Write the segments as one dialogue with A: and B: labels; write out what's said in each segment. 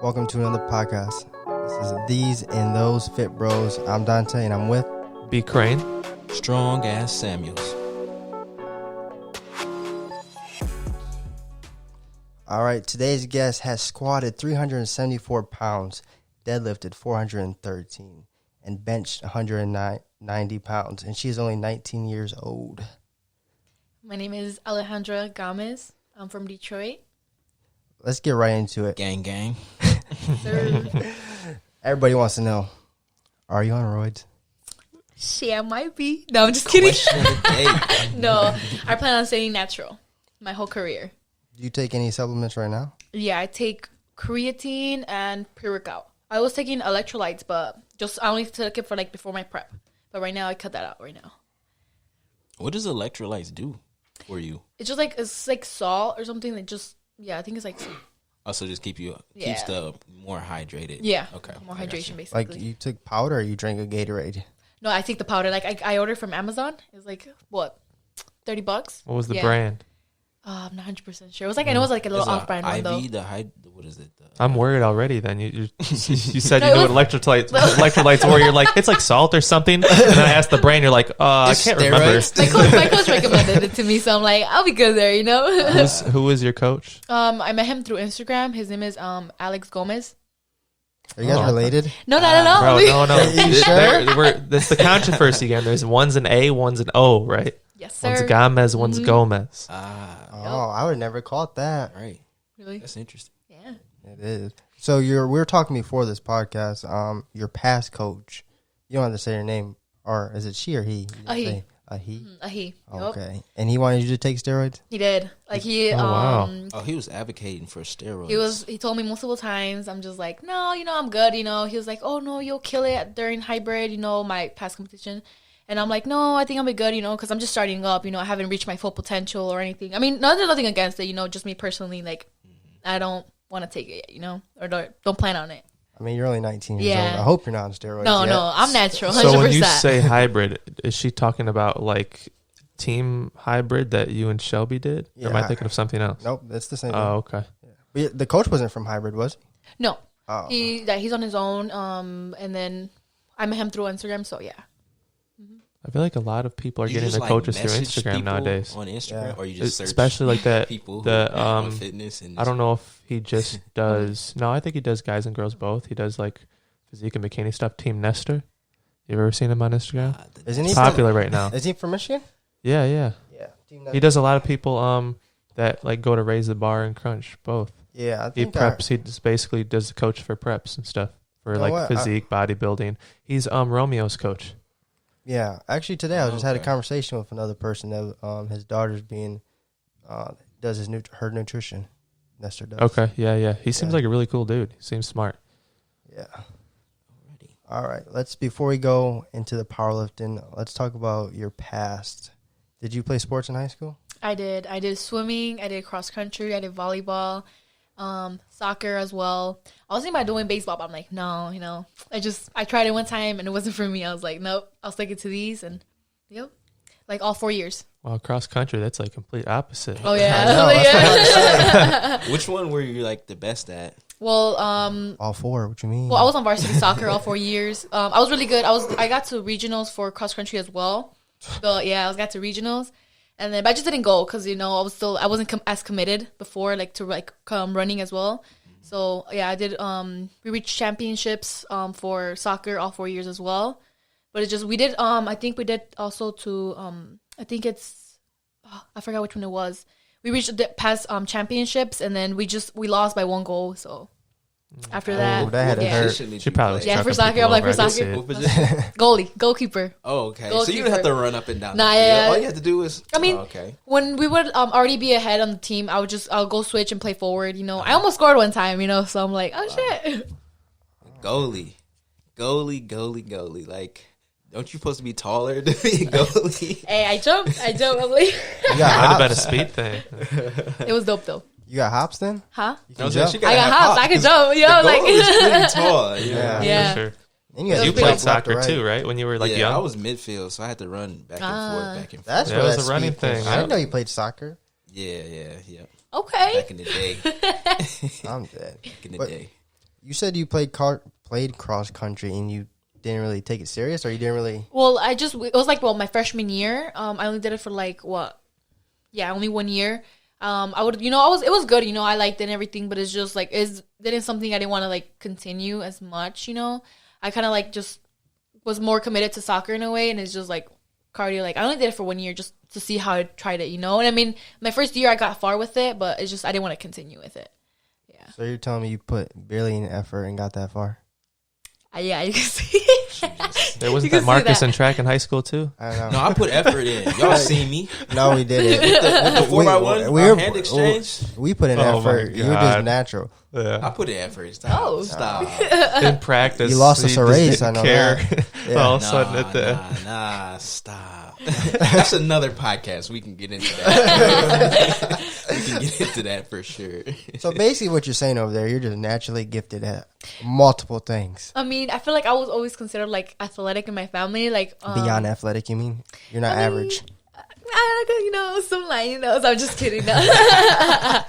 A: Welcome to another podcast. This is These and Those Fit Bros. I'm Dante and I'm with
B: B. Crane.
C: Strong ass Samuels.
A: All right, today's guest has squatted 374 pounds, deadlifted 413, and benched 190 pounds, and she's only 19 years old.
D: My name is Alejandra Gamez. I'm from Detroit.
A: Let's get right into it.
C: Gang, gang.
A: Everybody wants to know, are you on roids?
D: Shit, I might be. No, I'm just kidding.
C: Question of the day.
D: No, I plan on staying natural my whole career.
A: Do you take any supplements right now?
D: Yeah, I take creatine and pre-workout. I was taking electrolytes, but I only took it for like before my prep. But right now, I cut that out right now.
C: What does electrolytes do for you?
D: It's like salt or something that I think it's like
C: Also, just keeps
D: Yeah.
C: the more hydrated.
D: Yeah.
C: Okay.
D: More
C: I got
D: hydration,
C: you.
D: basically.
A: Like you took powder or you drank a Gatorade?
D: No, I take the powder. Like I ordered from Amazon. It was like what, $30?
B: What was the
D: Yeah.
B: brand?
D: I'm not 100% sure. It was like I know it was like a little off-brand one though.
C: What is it?
B: I'm worried already. Then you said you know what electrolytes were. You're like, it's like salt or something. And then I asked the brand. You're like, I
C: It's
B: can't remember.
C: steroids.
D: My coach recommended it to me, so I'm like, I'll be good there, you know.
B: Who was your coach?
D: I met him through Instagram. His name is Alex Gamez.
A: Are you guys related?
D: No.
B: Bro, no.
A: You sure?
B: That's the controversy again. There's one's an A, one's an O, right?
D: Yes, sir.
B: One's Gamez, one's Gomez.
A: Oh, I would never caught that.
C: Right.
D: Really?
C: That's interesting.
D: Yeah.
A: It is. So we were talking before this podcast. Your past coach, you don't have to say her name, or is it she or he?
D: A he.
A: Say a he.
D: He.
A: Okay.
D: Yep.
A: And he wanted you to take steroids?
D: He did. Like he.
B: wow.
C: He was advocating for steroids.
D: He told me multiple times. I'm just like, no, I'm good. He was like, oh no, you'll kill it during hybrid. My past competition. And I'm like, no, I think I'll be good, because I'm just starting up. I haven't reached my full potential or anything. I mean, there's nothing against it, just me personally. Like, I don't want to take it yet, or don't plan on it.
A: I mean, you're only 19 years old. I hope you're not on steroids.
D: No,
A: yet.
D: no, I'm natural, 100%.
B: So when you say hybrid, is she talking about like team hybrid that you and Shelby did?
A: Yeah.
B: Or am I thinking of something else?
A: Nope, that's the same.
B: Oh, okay.
A: Yeah. But the coach wasn't from hybrid, was he?
D: No,
A: Oh.
D: he's on his own. And then I met him through Instagram. So yeah.
B: I feel like a lot of people are
C: You
B: getting
C: just,
B: their coaches through
C: message
B: Instagram
C: people
B: nowadays.
C: On Instagram,
A: Yeah.
C: or you just search
B: Especially like that.
C: people
B: the
C: who are fitness. And
B: I don't know if he just does. No, I think he does guys and girls both. He does like physique and bikini stuff. Team Nestor. You ever seen him on Instagram?
A: Isn't he
B: He's popular right now.
A: Is he from Michigan?
B: Yeah.
A: Yeah.
B: He does a lot of people that like go to raise the bar and crunch both.
A: Yeah, I
B: He
A: think
B: preps. He just basically does the coach for preps and stuff for
A: know
B: like
A: what?
B: physique, bodybuilding. He's Romeo's coach.
A: Yeah, actually today I just had a
C: Okay.
A: conversation with another person that his daughter's being does her nutrition. Nestor does.
B: Okay, yeah. He seems
A: Yeah.
B: like a really cool dude. He seems smart.
A: Yeah. All right. Before we go into the powerlifting, let's talk about your past. Did you play sports in high school?
D: I did swimming. I did cross country. I did volleyball, soccer as well. I was thinking about doing baseball, but I'm like, no, I tried it one time and it wasn't for me. I was like, nope, I'll stick it to these, and yep, like all 4 years.
B: Well, cross country, that's like complete opposite.
D: Oh yeah,
A: I know, that's what I was saying.
C: Which one were you like the best at?
D: Well,
A: All four. What you mean?
D: I was on varsity soccer all 4 years. I was really good. I got to regionals for cross country as well. So yeah, I got to regionals, and then but I just didn't go because I wasn't as committed before, like to come running as well. So yeah, I did. We reached championships for soccer all 4 years as well. But we did. I think we did also to. I think it's. I forgot which one it was. We reached the past championships, and then we lost by 1 goal. So after that,
A: that had to hurt.
B: She probably was
D: Yeah, for
B: trucking
D: soccer,
B: people
D: I'm like,
B: over.
D: for
B: I can see
D: soccer.
B: it.
C: What position?
D: goalkeeper.
C: Oh, okay. So
D: Goalkeeper.
C: you didn't have to run up and down.
D: Nah,
C: the field.
D: yeah.
C: All you had to do was.
D: I mean,
C: okay.
D: when we would already be ahead on the team, I'll go switch and play forward. I almost scored one time. So I'm like, oh shit.
C: Goalie. Like, don't you supposed to be taller to be a goalie?
D: Hey, I jumped. I'm like,
A: You got
B: Might have been a
A: hops?
B: speed thing.
D: it was dope though.
A: You got hops then?
D: Huh?
A: You
C: I
A: can
C: was saying,
A: jump?
C: she
D: I
C: gotta
D: got
C: have
D: hops. I can jump. Yo,
C: The
D: like,
C: goal is pretty tall.
A: Yeah.
D: Yeah.
B: For sure.
A: And you,
B: You
D: pretty
B: played
A: left to
B: soccer
A: right.
B: too, right? When you were like
C: yeah,
B: young.
C: I was midfield, so I had to run back and forth.
A: That's
B: Yeah,
A: where
B: it was
A: that
B: a running
A: speed thing.
B: thing.
A: I didn't know you played soccer.
C: Yeah.
D: okay.
C: Back in the day.
A: I'm dead.
C: Back in the
A: But-
C: day.
A: You said you played cross country and you didn't really take it serious, or you didn't really.
D: Well, it was like my freshman year. I only did it for like what? Yeah, only 1 year. It was good. I liked it and everything, but it's just like didn't something I didn't want to like continue as much. I kind of like just was more committed to soccer in a way, and it's just like cardio. Like I only did it for 1 year just to see how I tried it. And I mean, my first year I got far with it, but it's just I didn't want to continue with it. Yeah.
A: So you're telling me you put barely any effort and got that far?
D: Yeah, you can see.
B: There wasn't that Marcus in track in high school too?
A: I know.
C: No, I put effort in. Y'all seen me.
A: No, we didn't.
C: With the 4x1 hand exchange.
A: We put in
B: Oh
A: effort.
B: my
A: You were just
B: God.
A: natural.
B: Yeah.
C: I put in effort. Stop. Stop.
B: In practice,
A: You lost us
B: he
A: a
B: just
A: race,
B: didn't
A: I know
B: care.
A: that. Yeah.
B: All of a sudden, at the
C: Nah, stop. That's another podcast. We can get into that. We can get into that for sure.
A: So basically what you're saying over there, you're just naturally gifted at multiple things.
D: I mean, I feel like I was always considered like athletic in my family. Like
A: Beyond athletic, you mean? You're not average.
D: Some line, so I'm just kidding. I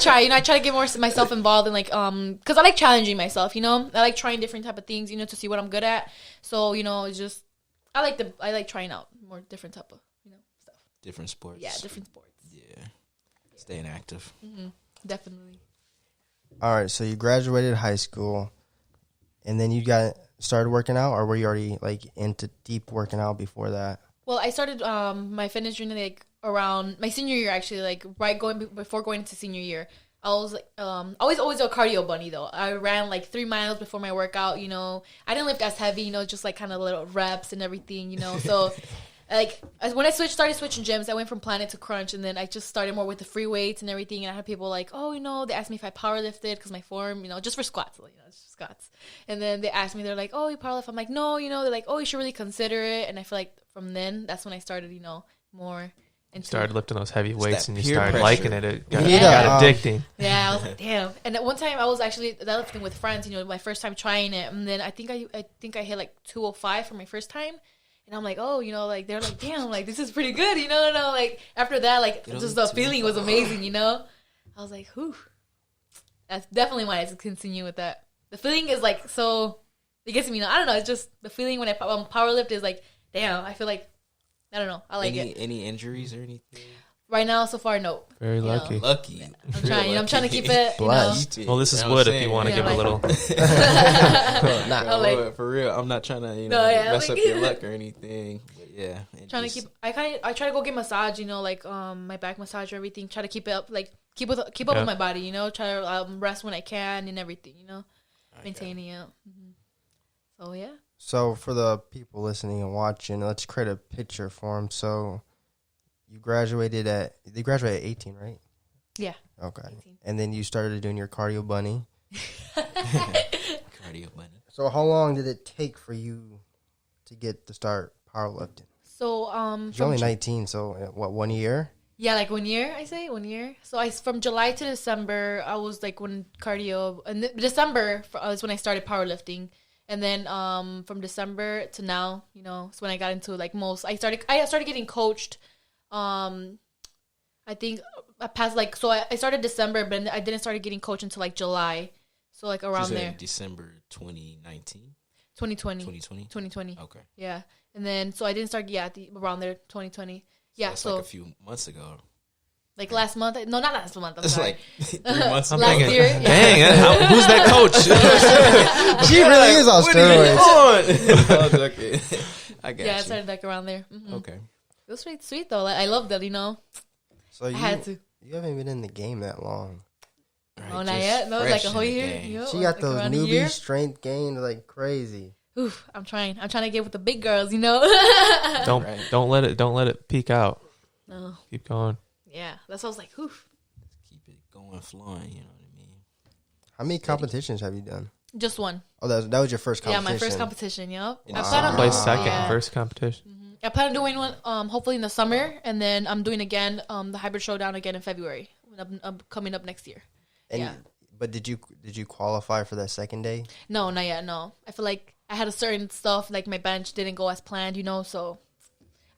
D: try to get more myself involved in like, cause I like challenging myself, I like trying different type of things, to see what I'm good at. So, it's just, I like trying out more different type of, stuff.
C: Different sports.
D: Yeah, different sports.
C: Yeah. Staying active.
D: Mm-hmm. Definitely.
A: All right, so you graduated high school, and then you started working out, or were you already like into deep working out before that?
D: Well, I started my fitness journey like around my senior year, actually, like before going into senior year. I was like, always a cardio bunny though. I ran like 3 miles before my workout. I didn't lift as heavy, just like kind of little reps and everything. So like when I started switching gyms, I went from Planet to Crunch, and then I just started more with the free weights and everything. And I had people like, they asked me if I power lifted because my form, just for squats, it's just squats. And then they asked me, they're like, oh, you power lift? I'm like, no, they're like, oh, you should really consider it. And I feel like from then, that's when I started, more.
B: you started lifting those heavy weights and you
C: peer
B: started
C: pressure.
B: liking it. It got,
A: Yeah.
B: it got addicting.
D: Yeah, I was like, damn. And at one time, I was actually lifting with friends. My first time trying it, and then I think I hit like 205 for my first time, and I'm like, oh, like they're like, damn, like this is pretty good, And like after that, like just the feeling was amazing, I was like, whew. That's definitely why I just continue with that. The feeling is like so. It gets me. I don't know. It's just the feeling when I power lift is like, damn. I feel like I don't know. I like it.
C: Any injuries or anything?
D: Right now, so far, no.
B: Very lucky.
C: Lucky.
D: I'm trying. I'm trying to keep it.
A: Blessed.
B: Well, this is wood if you want to
D: Yeah,
B: give a little.
D: I'm like-
C: Well, for real, I'm not trying to mess up
D: like-
C: your luck or anything. But yeah,
D: Trying to keep. I try to go get massage. Like my back massage or everything. Try to keep it up. Like keep up
B: Yeah.
D: with my body. Try to rest when I can and everything. Maintaining it. Mm-hmm. So yeah.
A: So for the people listening and watching, let's create a picture for them. So you graduated at 18, right?
D: Yeah.
A: Okay.
D: 18.
A: And then you started doing your cardio bunny.
C: cardio bunny.
A: So how long did it take for you to get to start powerlifting?
D: So
A: You're only 19, so what, 1 year?
D: Yeah, like 1 year. I say 1 year. So from July to December, I was like when cardio, and December was when I started powerlifting. And then from December to now, it's when I got into like I started getting coached. I think I passed like, so I started December, but I didn't start getting coached until like July. So like around there.
C: December 2019?
D: 2020.
C: 2020?
D: 2020.
C: Okay.
D: Yeah. And then, so I didn't start, around there, 2020. Yeah,
C: That's
D: so
C: like a few months ago.
D: like last month. No, not last month. I'm
C: It's
D: sorry.
C: like 3 months
B: I'm
C: ago.
D: Last
B: thinking,
D: year. Yeah.
B: dang, who's that coach?
A: She really is on steroids.
C: Oh, okay. I got
D: Yeah, I
C: you.
D: started like around there. Mm-hmm.
C: Okay.
D: It was sweet though. Like, I loved it,
A: So
D: I had to.
A: you haven't been in the game that long.
C: All
D: Oh,
C: right,
D: not
C: just
D: yet. No,
C: fresh
D: like a
C: in
D: whole
C: the
D: year.
C: game.
D: Yo,
A: She got
D: like
A: those
D: around a
A: newbie
D: year.
A: strength gained like crazy.
D: Oof, I'm trying to get with the big girls,
B: Don't
C: Right.
B: don't let it peak out.
D: No.
B: Keep going.
D: Yeah, that's what I was like, oof.
C: Keep it going, flowing, you know what I mean?
A: How many competitions have you done?
D: Just one.
A: Oh, that was your first
D: Yeah,
A: competition.
D: my first competition, yep.
C: In
D: I
C: the
D: plan on
C: summer.
B: Placed second
D: yeah.
B: first competition.
D: I plan on doing one hopefully in the summer, and then I'm doing again the hybrid showdown again in February. I'm coming up next year.
A: And
D: Yeah.
A: But did you qualify for that second day?
D: No, not yet. No, I feel like I had a certain stuff like my bench didn't go as planned, So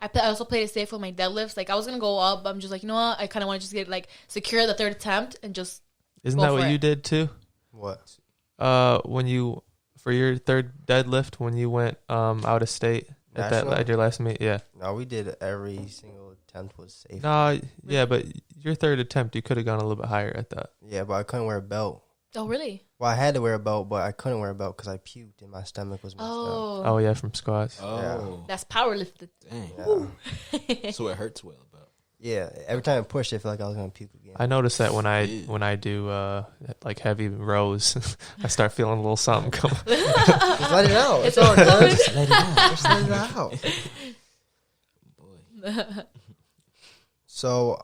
D: I also played it safe with my deadlifts. Like I was gonna go up, but I'm just like, you know what? I kind of want to just get like secure the third attempt and just
B: Isn't
D: Go
B: that
D: for
B: what
D: it.
B: you did too?
A: What?
B: when you for your third deadlift when you went out of state at your last meet? Yeah.
A: No, we did every single attempt was safe.
B: No, yeah, but your third attempt, you could have gone a little bit higher at that.
A: Yeah, but I couldn't wear a belt.
D: Oh, really?
A: Well, I had to wear a belt, but I couldn't wear a belt because I puked and my stomach was messed up.
B: Oh, yeah, from squats.
C: Oh,
D: that's powerlifting.
C: Dang. Yeah. So it hurts well about.
A: Yeah, every time I pushed, I felt like I was gonna puke again.
B: I noticed that when I do like heavy rows, I start feeling a little something coming.
A: Just let it out.
D: It's all good.
A: Just let it out. Just let it out.
C: Boy.
A: So,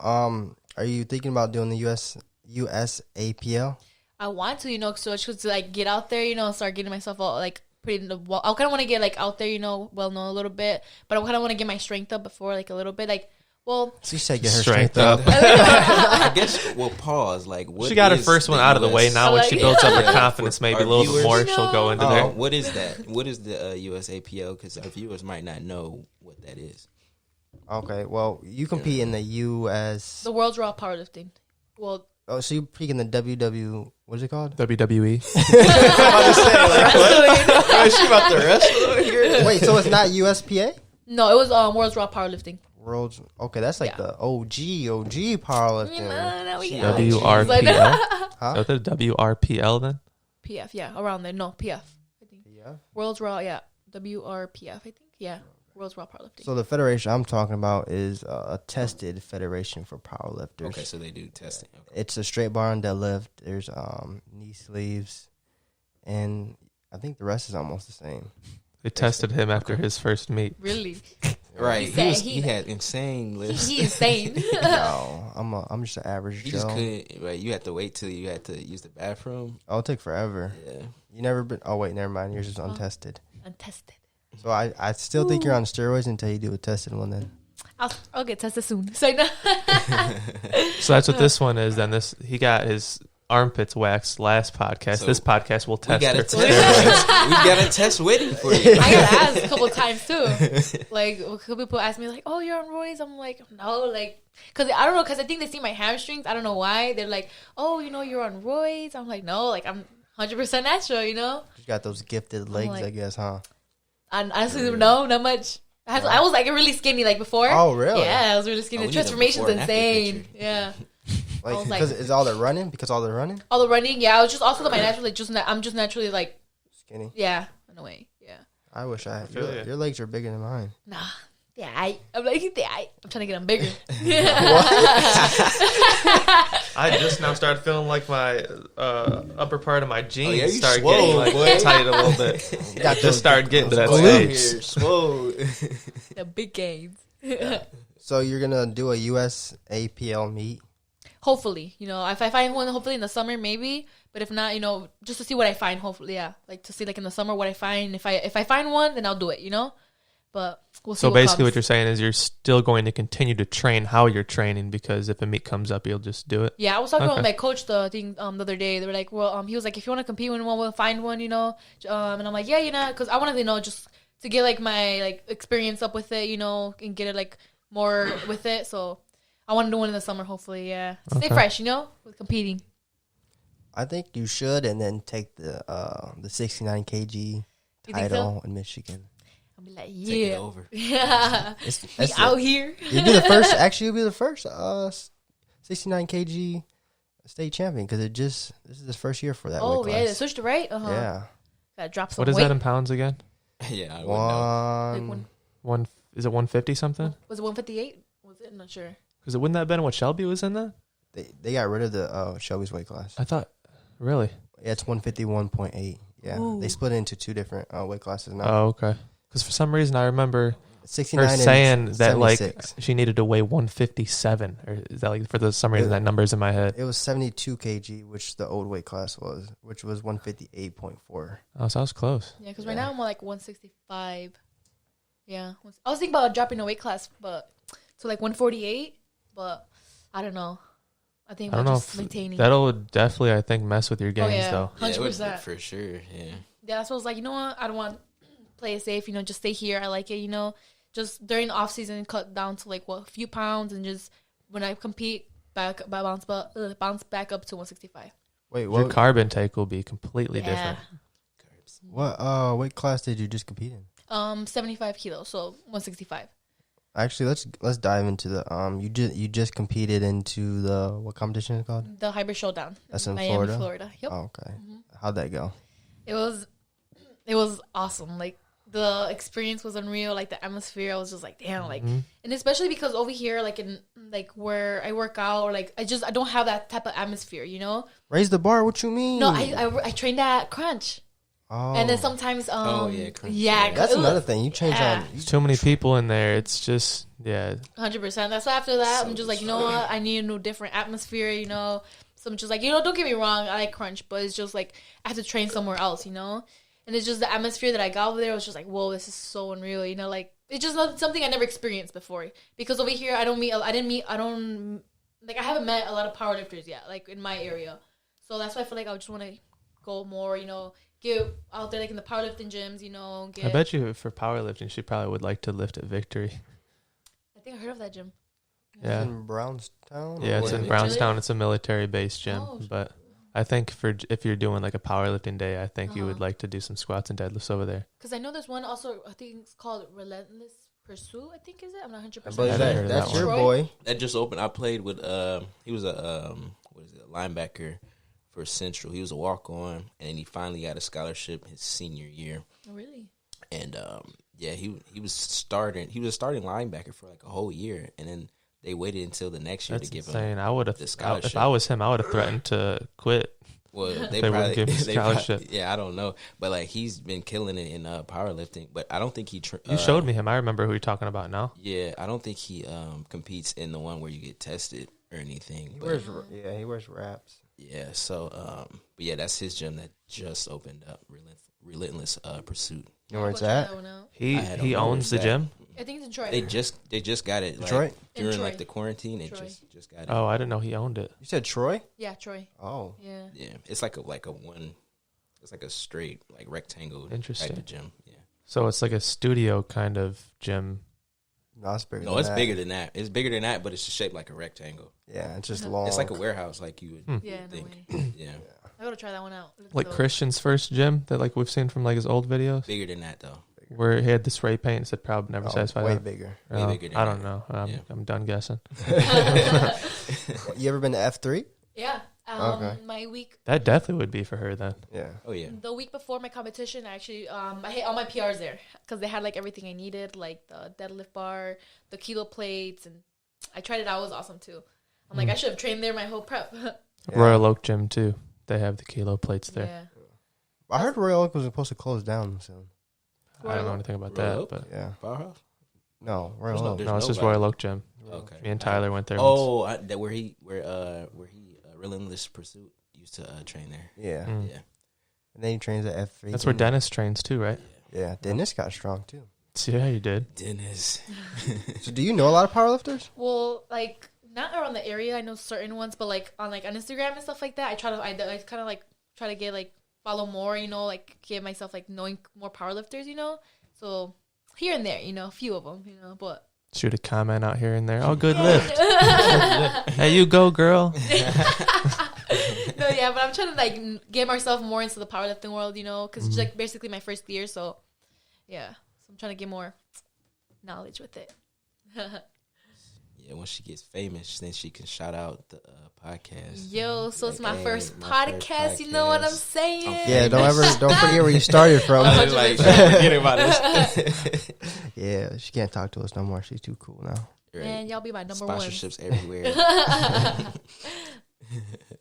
A: are you thinking about doing the USAPL?
D: I want to, so just to like get out there, start getting myself all like pretty in the wall. I kind of want to get like out there, well known a little bit, but I kind of want to get my strength up before like a little bit, like. Well,
A: she said get her strength up.
C: I guess we'll pause. Like, what
B: she got her first one out of the way. Now, when she builds up her confidence, maybe a little bit more, she'll go into there.
C: What is that? What is the USAPL? Because our viewers might not know what that is.
A: Okay, well, you compete in the US.
D: The World's Raw Powerlifting. Well.
A: Oh, so you peak in the WW. What is it called?
B: WWE.
C: I'm about to say, like, what? Is she about to wrestle over here?
A: Wait, so it's not USPA?
D: No, it was World's Raw Powerlifting.
A: World's okay. That's like the OG powerlifting.
B: WRPL.
A: Huh?
B: So the WRPL then?
D: PF, yeah, around there. No, PF. I think.
A: Yeah.
D: World's Raw, yeah. WRPF, I think. Yeah. World's Raw Powerlifting.
A: So the federation I'm talking about is a tested federation for powerlifters.
C: Okay, so they do testing. Okay.
A: It's a straight bar and deadlift. There's knee sleeves, and I think the rest is almost the same.
B: They tested him after his first meet.
D: Really?
C: Right. He had insane lifts.
D: He insane.
A: No, I'm just an average
C: You
A: Joe.
C: just couldn't. Right. You had to wait till you had to use the bathroom.
A: I'll take forever.
C: Yeah.
A: You never been? Oh wait, never mind. You're just untested.
D: Untested.
A: So I still think you're on steroids until you do a tested one. Then
D: I'll get tested soon. So no.
B: So that's what this one is. Then he got his armpits waxed last podcast. So this podcast will test her.
C: We got a test waiting for you.
D: I got asked a couple of times too. Like, a couple people ask me like, "Oh, you're on roids?" I'm like, "No," like, cause I don't know, cause I think they see my hamstrings. I don't know why. They're like, "Oh, you're on roids." I'm like, "No, like I'm 100% natural."
A: You got those gifted legs,
D: like,
A: I guess, huh?
D: I honestly no, not much. I was like really skinny like before.
A: Oh, really?
D: Yeah, I was really skinny. The transformation's insane. Yeah.
A: Like, because it's all the running? Because all the running?
D: All the running, yeah. I was just also my natural, like, I'm just naturally, like...
A: Skinny?
D: Yeah, in a way, yeah.
A: I wish I had... Your legs are bigger than mine.
D: Nah. Yeah, I'm like, I'm trying to get them bigger.
B: I just now started feeling like my upper part of my jeans
C: getting
B: tight a little bit. I just started getting to that stage.
C: Swole.
D: The big gains.
A: So you're going to do a USAPL meet?
D: Hopefully, if I find one, hopefully in the summer, maybe. But if not, just to see what I find, hopefully, yeah. Like, to see, like, in the summer what I find. If I find one, then I'll do it, But we'll see.
B: So basically what you're saying is you're still going to continue to train how you're training, because if a meet comes up, you'll just do it?
D: Yeah, I was talking with my coach the other day. They were like, well, he was like, if you want to compete with one, we'll find one, and I'm like, yeah, because I wanted to, just to get, like, my, like, experience up with it, and get it, like, more with it. So I want to do one in the summer, hopefully, yeah. Stay fresh, with competing.
A: I think you should, and then take the 69 kg title in Michigan.
D: I'll be like,
C: Take it over.
D: Yeah.
A: It's
D: out here.
A: You'll be the first. Actually, you'll be the first 69 kg state champion, because this is the first year for that weight class.
D: Oh, yeah, they switched it, right? Uh-huh.
A: Yeah.
D: Gotta drop some
B: What is
D: weight.
B: that in pounds again?
C: Yeah, I
A: One.
D: Like
B: One is it 150 something?
D: Was it 158? Was it? I'm not sure.
B: Because it wouldn't that have been what Shelby was in that?
A: They got rid of the Shelby's weight class.
B: I thought, really?
A: Yeah, it's 151.8. Yeah,
D: Ooh.
A: they split it into two different weight classes now.
B: Oh, okay. Because for some reason I remember
A: 69
B: her saying
A: and
B: that
A: 76.
B: like she needed to weigh 157, or is that like for some reason that number's in my head?
A: It was 72 kg, which the old weight class was, which was 158.4.
B: Oh, so I was close.
D: Yeah, because right now I'm like 165. Yeah. I was thinking about dropping a weight class, but to like 148, but I don't know. I think I'm just maintaining.
B: That'll definitely, I think, mess with your gains, though.
D: 100%.
C: Yeah, for sure, yeah.
D: Yeah, so I was like, you know what? I don't want to play it safe, just stay here. I like it, just during the off season, cut down to like a few pounds, and just when I compete, bounce back up to 165.
A: Wait,
B: Your
A: what?
B: carb intake will be completely different.
A: What class did you just compete in?
D: 75 kilos, so 165.
A: Actually, let's dive into the you just competed into the what competition is it called?
D: The Hybrid Showdown.
A: That's in
D: Miami,
A: Florida.
D: Yep.
A: Oh, okay. How'd that go?
D: It was awesome. Like the experience was unreal. Like the atmosphere, I was just like, damn. Like, and especially because over here, like in like where I work out, or like I don't have that type of atmosphere. You know?
A: Raise the bar. What you mean?
D: No, I trained at Crunch.
A: Oh.
D: And then sometimes,
C: Crunch.
D: yeah,
A: That's another thing. You change on.
B: There's too many people in there. It's just
D: 100%. That's why after that,
C: So
D: I'm just like, you know what? I need a new different atmosphere, you know? So I'm just like, you know, don't get me wrong. I like Crunch, but it's just like, I have to train somewhere else, you know? And it's just the atmosphere that I got over there was just like, whoa, this is so unreal, you know? Like, it's just not something I never experienced before. Because over here, I haven't met a lot of powerlifters yet, like in my area. So that's why I feel like I just want to go more, you know, get out there like in the powerlifting gyms, you know.
B: I bet you for powerlifting, she probably would like to lift at Victory.
D: I think I heard of that gym.
B: Yeah.
A: It's in Brownstown?
B: Yeah, it's
A: Or
B: in
A: what?
B: Brownstown. It's a military-based gym.
D: Oh.
B: But I think if you're doing like a powerlifting day, I think you would like to do some squats and deadlifts over there.
D: Because I know there's one also, I think it's called Relentless Pursuit, I think, is it? I'm not 100%
A: I
D: sure.
A: believe
B: heard of
A: that's
B: that
A: your
D: one.
A: boy.
C: That just opened. I played with he was a linebacker for Central. He was a walk-on, and he finally got a scholarship his senior year.
D: Oh, really?
C: And he was starting. He was a starting linebacker for like a whole year, and then they waited until the next year
B: That's
C: to give
B: insane.
C: him
B: I would have
C: the scholarship.
B: if I was him, I would have threatened to quit.
C: Well,
B: They wouldn't give him scholarship.
C: Yeah, I don't know, but like he's been killing it in powerlifting. But I don't think he.
B: You showed me him. I remember who you're talking about now.
C: Yeah, I don't think he competes in the one where you get tested or anything.
A: He
C: But
A: wears wraps.
C: yeah, so but yeah, that's his gym that just opened up. Relentless Pursuit.
A: You know where it's
D: I'll go check
A: at?
D: that one out.
C: I don't
B: He
C: know
B: owns the
C: where it's
B: gym.
D: I think it's in Troy.
C: They just got it like,
A: Detroit?
C: during
D: In Troy.
C: like the quarantine. They
D: Troy.
C: just got it.
B: Oh, I didn't know he owned it.
A: You said Troy?
D: Yeah, Troy.
A: Oh.
D: Yeah.
C: Yeah, it's like a one. It's like a straight like rectangle
B: Interesting.
C: type of gym. Yeah.
B: So it's like a studio kind of gym.
A: No, it's bigger
C: No,
A: than
C: it's
A: that.
C: bigger than that. It's bigger than that, but it's shaped like a rectangle.
A: Yeah, it's just long.
C: It's like a warehouse, like you would
D: Yeah, no
C: think.
D: way.
C: Yeah,
D: I gotta try that one out.
B: Like
D: So-
B: Christian's first gym that like we've seen from like his old videos,
C: bigger than that though.
B: where he had the spray paint and said "Proud, never satisfied."
A: way
B: That.
A: bigger.
C: Way bigger than
B: I don't
C: that.
B: know.
C: Yeah.
B: I'm done guessing.
A: You ever been to F3?
D: Yeah.
A: Okay.
D: My week,
B: That definitely would be for her then.
A: Yeah.
C: Oh yeah.
D: the week before my competition, I actually, I hit all my PRs there because they had like everything I needed, like the deadlift bar, the kilo plates, and I tried it out. It was awesome too. I'm like, I should have trained there my whole prep.
A: Yeah.
B: Royal Oak Gym too. They have the kilo plates there.
D: Yeah.
A: I heard Royal Oak was supposed to close down soon.
B: I don't know anything about
C: Royal
B: that,
C: Oak?
B: but
A: Yeah.
C: Powerhouse.
A: No, Royal
C: There's
A: Oak.
C: There's
B: no, it's just
C: nobody.
B: Royal Oak Gym.
C: Okay.
B: Me and Tyler went there. once.
C: Oh, that where he Relentless Pursuit used to train there.
A: Yeah.
B: Mm.
C: Yeah.
A: And then he trains at F3.
B: That's where Dennis trains too, right?
A: Yeah, Dennis got strong too.
B: Yeah, you did.
C: Dennis.
A: So do you know a lot of powerlifters?
D: Well, like not around the area. I know certain ones, but like on Instagram and stuff like that. I kind of like try to get like follow more. You know, like get myself like knowing more powerlifters. You know, so here and there, you know, a few of them. You know, but
B: Shoot a comment out here and there. Oh, good lift. Hey, you go, girl.
D: no, yeah, but I'm trying to like get myself more into the powerlifting world. You know, because it's like basically my first year. So yeah, so I'm trying to get more knowledge with it.
C: Yeah, when she gets famous, then she can shout out the podcast.
D: Yo, so it's
C: Like,
D: my
C: hey,
D: first
C: my
D: podcast.
C: first
D: You know what I'm
C: podcast.
D: saying?
A: Yeah, don't forget where you started from.
C: I was like, forget about this.
A: Yeah, she can't talk to us no more. She's too cool now.
D: Man, y'all be my number one.
C: Sponsorships everywhere.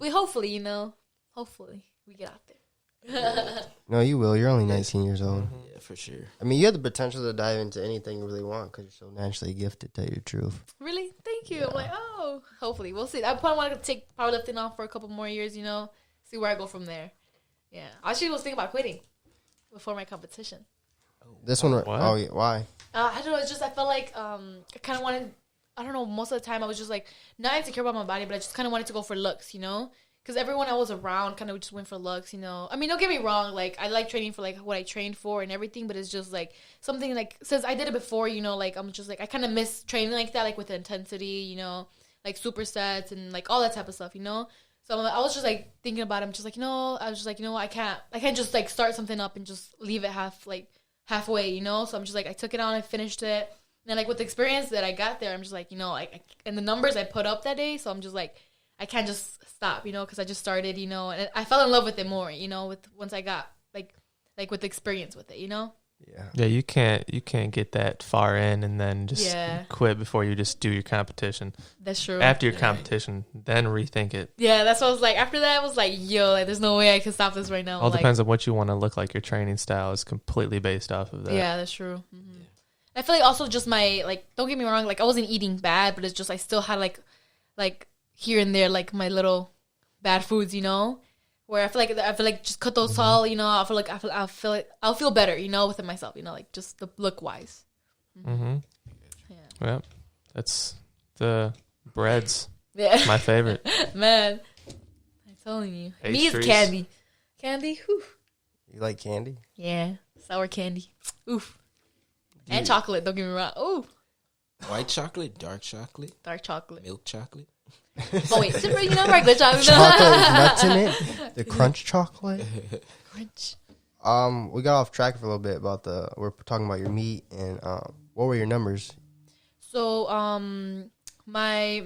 D: We hopefully, you know, we get out there.
A: No, you will. You're only 19 years old.
C: Yeah, for sure.
A: I mean, you have the potential to dive into anything you really want because you're so naturally gifted, to tell you the truth.
D: Really? Thank you. I'm like, oh, hopefully. We'll see. I probably want to take powerlifting off for a couple more years, you know, see where I go from there. Yeah. I actually was thinking about quitting before my competition.
A: This one,
B: What?
A: oh, yeah, why?
D: I don't know. It's just, I felt like I kind of wanted, I don't know, most of the time I was just like, not insecure about my body, but I just kind of wanted to go for looks, you know? Because everyone I was around kind of just went for looks, you know? I mean, don't get me wrong. Like, I like training for, like, what I trained for and everything, but it's just, like, something, like, since I did it before, you know, like, I'm just, like, I kind of miss training like that, like, with the intensity, you know? Like, supersets and, like, all that type of stuff, you know? So I was just like thinking about it. I'm just like, I was just like, I can't just like start something up and just leave it halfway, So I'm just like, I took it on, I finished it. And then like with the experience that I got there, I'm just like, and the numbers I put up that day. So I'm just like, I can't just stop, because I just started, and I fell in love with it more, once I got like with the experience with it,
B: Yeah, you can't get that far in and then just quit before you just do your competition.
D: That's true.
B: After your competition, then rethink it.
D: Yeah, that's what I was like. After that, I was like, like, there's no way I can stop this right now.
B: All depends on what you want to look like. Your training style is completely based off of that.
D: Yeah, that's true. Mm-hmm. Yeah. I feel like also just my, like, don't get me wrong, like, I wasn't eating bad, but it's just I still had, like here and there, like, my little bad foods, where I feel like just cut those salt, I'll feel better, within myself, like just the look wise.
B: Mm-hmm. Yeah, that's the breads.
D: Yeah,
B: my favorite.
D: Man, I'm telling you, me is candy. Whew.
A: You like candy?
D: Yeah, sour candy. Oof, and chocolate. Don't get me wrong. Ooh,
C: white chocolate, dark chocolate,
D: milk
C: chocolate.
D: Oh wait, regular chocolate.
A: Chocolate with nuts in it. The crunch chocolate.
D: Crunch.
A: We got off track for a little bit about we're talking about your meet and what were your numbers?
D: So my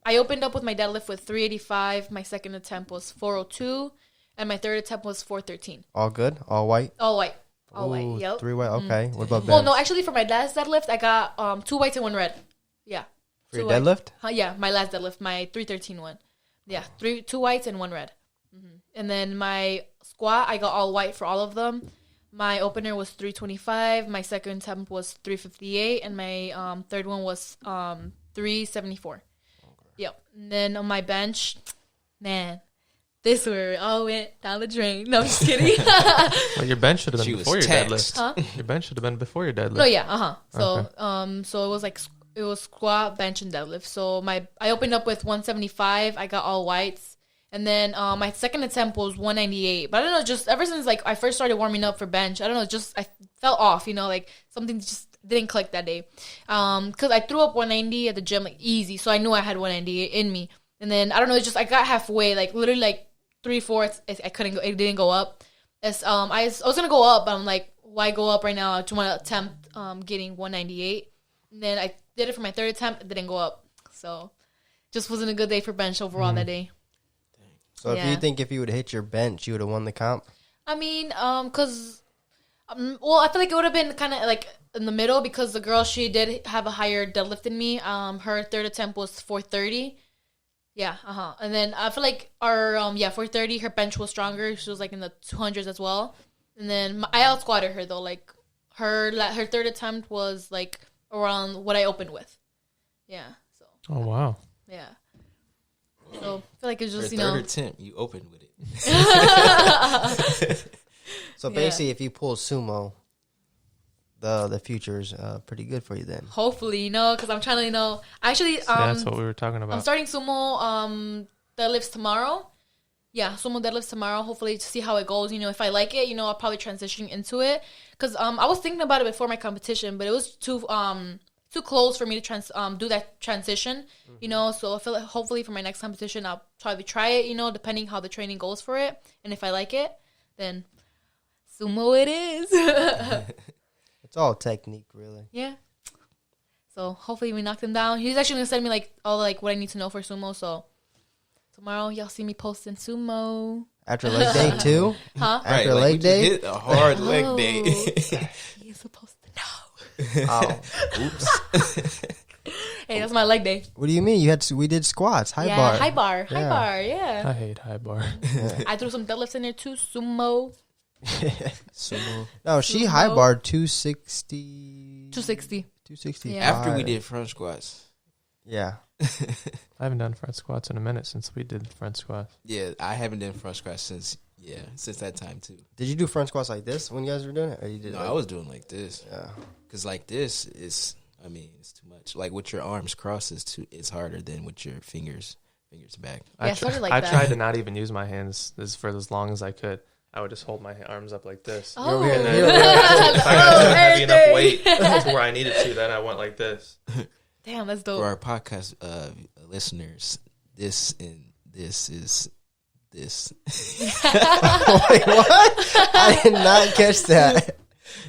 D: I opened up with my deadlift with 385. My second attempt was 402, and my third attempt was 413.
A: All good, all white.
D: All white. Yep.
A: 3 white. Okay. What about bench?
D: Well, no, actually, for my last deadlift, I got 2 whites and 1 red. Yeah.
A: For your deadlift?
D: Yeah, my last deadlift, my 313 one. Yeah, 2 whites and 1 red. Mm-hmm. And then my squat, I got all white for all of them. My opener was 325. My second attempt was 358, and my third one was 374. Okay. Yep. And then on my bench, man, this where it all went down the drain. No, I'm just kidding.
B: Well, your bench should have been before your deadlift.
D: Huh?
B: Your bench should have been before your deadlift.
D: No, yeah, So,
B: okay.
D: So it was like it was squat, bench, and deadlift. So I opened up with 175. I got all whites, and then my second attempt was 198. But I don't know, just ever since like I first started warming up for bench, I don't know, just I fell off. Like something just didn't click that day. Because I threw up 190 at the gym like easy, so I knew I had 190 in me. And then I don't know, it's just I got halfway, like literally like 3/4. I couldn't go. It didn't go up. As I was gonna go up, but I'm like, why go up right now? I just want to attempt getting 198. And then I did it for my third attempt. It didn't go up. So just wasn't a good day for bench overall that day.
A: So if you would have hit your bench, you would have won the comp?
D: I mean, because, I feel like it would have been kind of like in the middle because the girl, she did have a higher deadlift than me. Her third attempt was 430. Yeah, And then I feel like our, 430, her bench was stronger. She was like in the 200s as well. And then I out-squatted her though. Like her third attempt was like around what I opened with. Yeah. So.
B: Oh wow.
D: Yeah. So I feel like it's just
C: Her third attempt, you opened with it.
A: So basically, if you pull sumo, the future is pretty good for you then.
D: Hopefully, because I'm trying to, actually,
B: that's what we were talking about.
D: I'm starting sumo deadlifts tomorrow. Yeah, sumo deadlifts tomorrow. Hopefully, to see how it goes. If I like it, I'll probably transition into it. Because I was thinking about it before my competition, but it was too close for me to do that transition. So I feel like hopefully for my next competition, I'll probably try it. Depending how the training goes for it, and if I like it, then sumo it is.
A: It's all technique, really.
D: Yeah. So hopefully we knock them down. He's actually gonna send me like all like what I need to know for sumo. So tomorrow y'all see me posting sumo.
A: After leg day too?
D: Huh?
A: After leg day?
C: Hit a hard leg day.
D: You're supposed to know.
A: Oh, oops.
D: Hey, that's my leg day.
A: What do you mean? We did squats, high bar.
D: High bar, yeah.
B: I hate high bar.
D: I threw some deadlifts in there too. Sumo.
C: Sumo.
A: No, she high barred 260.
D: 260.
A: 260.
D: Yeah.
C: After we did front squats.
A: Yeah.
B: I haven't done front squats in a minute since we did front squats.
C: Yeah, I haven't done front squats since that time too.
A: Did you do front squats like this when you guys were doing it? Or you did
C: No, I was doing like this.
A: Yeah.
C: Because like this is, it's too much. Like with your arms crossed, it's harder than with your fingers back.
D: Yeah, sort of like
B: I
D: that.
B: tried to not even use my hands for as long as I could. I would just hold my arms up like this.
D: Oh.
B: And then if I got heavy enough weight to where I needed to, then I went like this.
D: Damn, that's dope.
C: For our podcast listeners, this and this is this.
A: Wait, what? I did not catch that.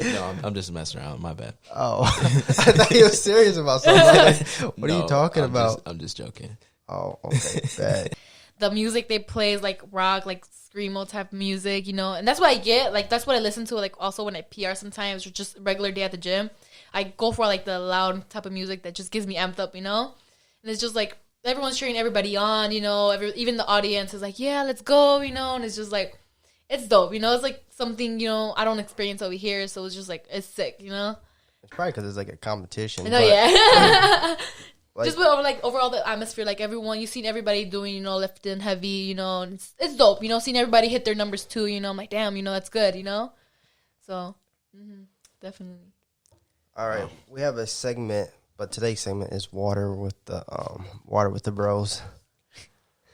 C: No, I'm just messing around. My bad.
A: Oh, I thought you were serious about something. What are you talking about?
C: I'm just joking.
A: Oh, okay, bad.
D: The music they play is like rock, like screamo type music, you know, and that's what I get. Like that's what I listen to. Like also when I PR sometimes, or just regular day at the gym, I go for like the loud type of music that just gets me amped up, you know. And it's just like everyone's cheering everybody on, you know. Even the audience is like, yeah, let's go, you know. And it's just like, it's dope, you know. It's like something, you know, I don't experience over here, so it's just like it's sick, you know.
A: It's probably because it's like a competition.
D: I know, yeah.
A: Like,
D: just with like overall the atmosphere, like everyone, you've seen everybody doing, you know, lifting heavy, you know, and it's dope, you know, seeing everybody hit their numbers too, you know. I'm like, damn, you know, that's good, you know. So, definitely.
A: all right, we have a segment, but today's segment is water with the bros.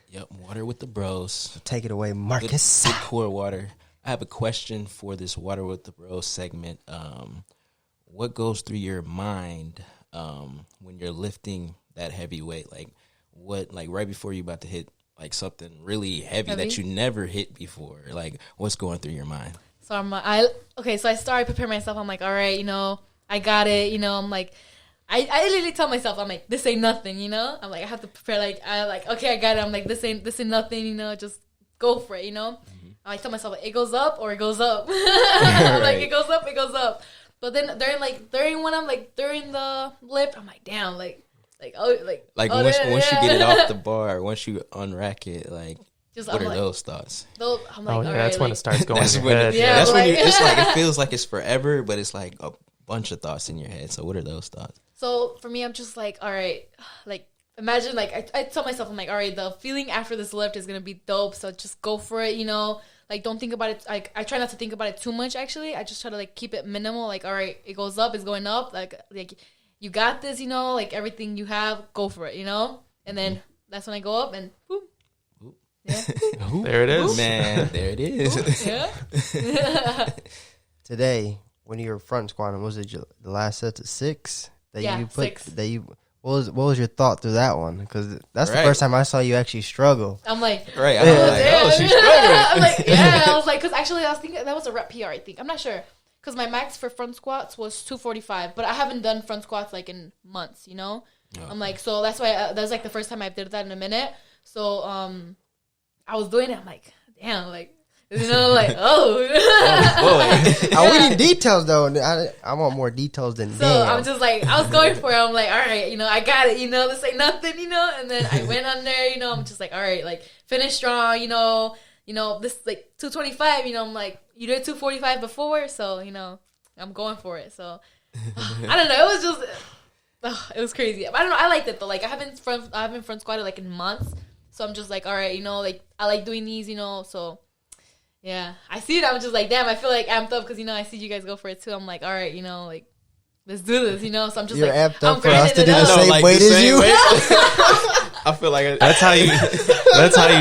C: Yep, water with the bros.
A: Take it away, Marcus.
C: Good core water. I have a question for this water with the bros segment. What goes through your mind when you're lifting that heavy weight? Like what, like right before you're about to hit like something really heavy that you never hit before? Like what's going through your mind?
D: So so I started preparing myself. I'm like, all right, you know, I got it. You know, I'm like, I literally tell myself, I'm like, this ain't nothing. You know, I'm like, I have to prepare. Okay, I got it. I'm like, this ain't nothing. You know, just go for it. You know, I tell myself like, it goes up or it goes up. Like it goes up, it goes up. But then during the lift, I'm like, damn, once you get it off the bar, once you unrack it, like, what are those thoughts? I'm like,
B: that's when it starts going in your head.
C: That's when it's like it feels like it's forever, but it's like a bunch of thoughts in your head. So what are those thoughts?
D: So for me, I'm just like, all right, like imagine like I tell myself, I'm like, all right, the feeling after this lift is gonna be dope. So just go for it, you know. Like, don't think about it. Like, I try not to think about it too much, actually. I just try to, like, keep it minimal. Like, all right, it goes up, it's going up. Like you got this, you know? Like, everything you have, go for it, you know? And then that's when I go up and boom. Yeah.
B: There it is.
C: Man, there it is.
D: Yeah.
A: Today, when you were front squatting, was it the last set of 6?
D: Six.
A: What was your thought through that one? Because that's the first time I saw you actually struggle.
D: I'm like,
C: right. I'm like, she's struggling.
D: I'm like, yeah. I was like, because actually, I was thinking that was a rep PR. I think I'm not sure because my max for front squats was 245, but I haven't done front squats like in months. You know, I'm like, so that's why that was like the first time I did that in a minute. So I was doing it. I'm like, damn, like. You know, like, oh
A: boy. We need details, though. I want more details than
D: so damn. I'm just like, I was going for it. I'm like, all right, you know, I got it. You know, this ain't nothing, you know. And then I went on there, you know. I'm just like, all right, like, finish strong, you know, this like 225, you know. I'm like, you did 245 before, so, you know, I'm going for it. So, I don't know. It was just, it was crazy. I don't know. I liked it, though. Like, I haven't front squatted, like, in months. So I'm just like, all right, you know, like, I like doing these, you know, so. Yeah, I see it. I'm just like, damn, I feel like amped up because, you know, I see you guys go for it too. I'm like, all right, you know, like, let's do this, you know? So I'm just
A: You're
D: like,
A: amped up for us to do the same weight as you?
C: I feel like
B: that's how you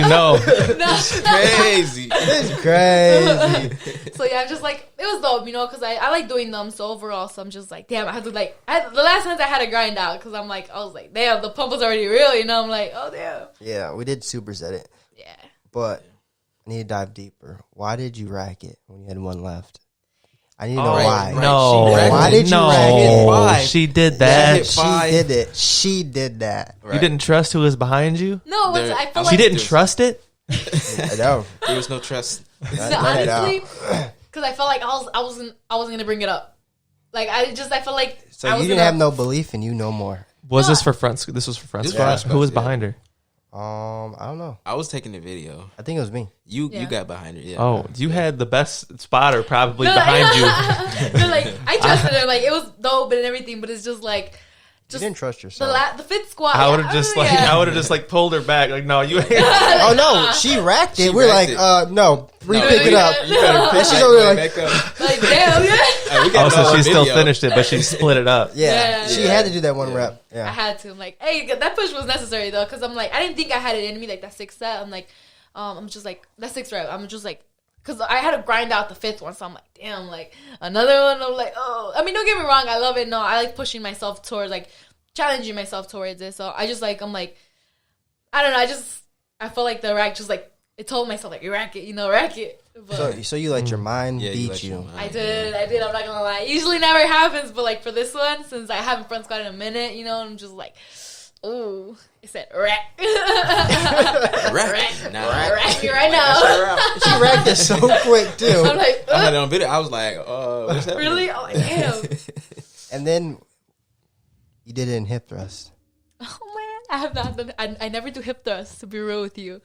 B: know.
C: It's crazy.
A: It's crazy.
D: So, yeah, I'm just like, it was dope, you know, because I like doing them. So, overall, so I'm just like, damn, I had to, like, the last times I had to grind out because I was like, damn, the pump was already real, you know? I'm like, oh, damn.
A: Yeah, we did superset it.
D: Yeah.
A: But I need to dive deeper. Why did you rack it when you had one left? I need to know why.
B: No.
A: Why did you rack it?
B: Why? She did that.
A: She did that.
B: Right. You didn't trust who was behind you?
D: No, I feel
B: she didn't trust it?
A: I know.
C: There was no trust.
D: Honestly, because I felt like I wasn't gonna bring it up. Like I felt like
A: so you didn't have no belief in you no more.
B: This for front? This was for front squat. Who was behind her?
A: I don't know.
C: I was taking the video.
A: I think it was me.
C: You got behind her. Yeah.
B: Oh, you had the best spotter probably behind you.
D: No, like I trusted her. Like it was dope and everything, but it's just like.
A: You didn't trust yourself.
D: The fifth squat.
B: I would have just pulled her back. Like, no, you ain't.
A: Oh no, she racked it. We're like, no, pick it up.
C: You better
A: she's over there
C: back up.
D: Like, damn, yeah.
B: So she still finished it, but she split it up.
A: Yeah, she had to do that one rep. Yeah,
D: I had to. I'm like, hey, that push was necessary though, because I'm like, I didn't think I had it in me like that sixth set. I'm like, I'm just like that sixth rep. I'm just like. Because I had to grind out the fifth one, so I'm like, damn, like, another one. I'm like, oh. I mean, don't get me wrong. I love it. No, I like pushing myself towards, like, challenging myself towards it. So I just, like, I'm like, I don't know. I felt like the rack just like it told myself like rack it, rack it. But
A: So you let your mind beat you.
D: I did. I'm not gonna lie. It usually never happens, but like for this one, since I haven't front squat in a minute, I'm just like, ooh, it said rack. rack.
C: Nah,
D: rack it right now.
A: She racked it so quick too.
D: I'm like,
C: I had it on video. I was like, what's happening?
D: really? Oh, damn.
A: And then you did it in hip thrust.
D: Oh man, I have not done. I never do hip thrusts, to be real with you.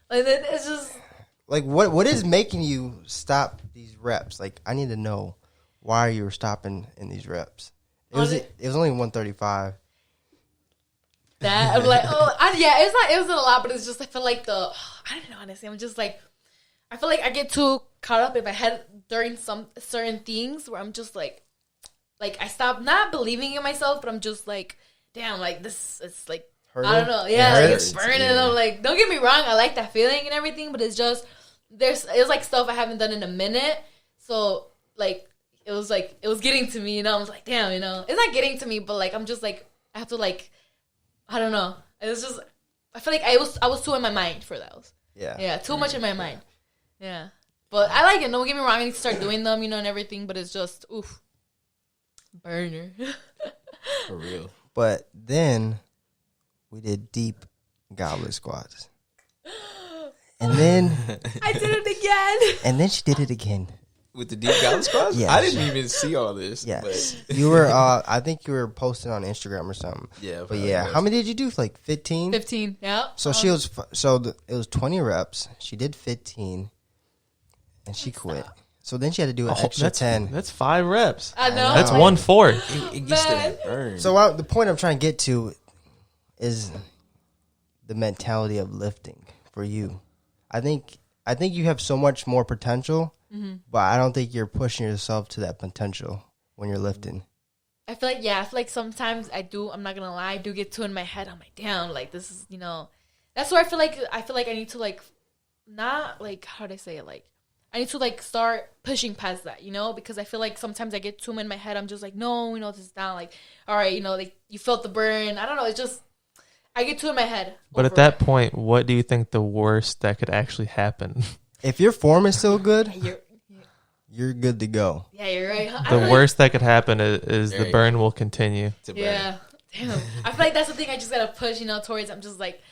D: And then it's just
A: Like, what is making you stop these reps? Like, I need to know why you were stopping in these reps. It was only 135.
D: that I'm like, it wasn't a lot, but it's just I feel like I don't know, honestly. I'm just like, I feel like I get too caught up in my head during some certain things where I'm just like I stop not believing in myself, but I'm just like, damn, like this is like
A: Hurting?
D: I don't know, like it's burning. I'm like, don't get me wrong, I like that feeling and everything, but it's just it's like stuff I haven't done in a minute, so like it was getting to me, I was like, damn, it's not getting to me, but like I'm just like I have to like I don't know. It was just I feel like I was too in my mind for those. Yeah, too much in my mind. Yeah, but I like it. Don't get me wrong. I need to start doing them, and everything. But it's just burner.
C: For real.
A: But then we did deep goblet squats. And then
D: I did it again.
A: And then she did it again.
C: With the deep goblet squats?
A: Yes.
C: I didn't even see all this.
A: Yes.
C: But.
A: You were I think you were posting on Instagram or something.
C: Yeah.
A: But yeah, how many did you do? Like 15?
D: 15, yeah.
A: So it was 20 reps. She did 15 and she quit. So then she had to do an extra 10.
B: That's 5 reps.
D: I know.
B: That's
D: like,
B: 1/4.
C: It gets to that burn.
A: So the point I'm trying to get to is the mentality of lifting for you. I think you have so much more potential, but I don't think you're pushing yourself to that potential when you're lifting.
D: I feel like sometimes I do. I'm not gonna lie. I do get too in my head. I'm like, damn, like this is, That's where I feel like I need to like, not like how do I say it, like. I need to like start pushing past that, because I feel like sometimes I get too in my head. I'm just like, no, this is down. Like, all right, like you felt the burn. I don't know. It's just, I get too in my head.
B: But at that point, what do you think the worst that could actually happen?
A: If your form is still good, you're good to go.
D: Yeah, you're right.
B: The worst that could happen is the burn will continue.
D: Yeah. Damn. I feel like that's the thing I just got to push, towards. I'm just like,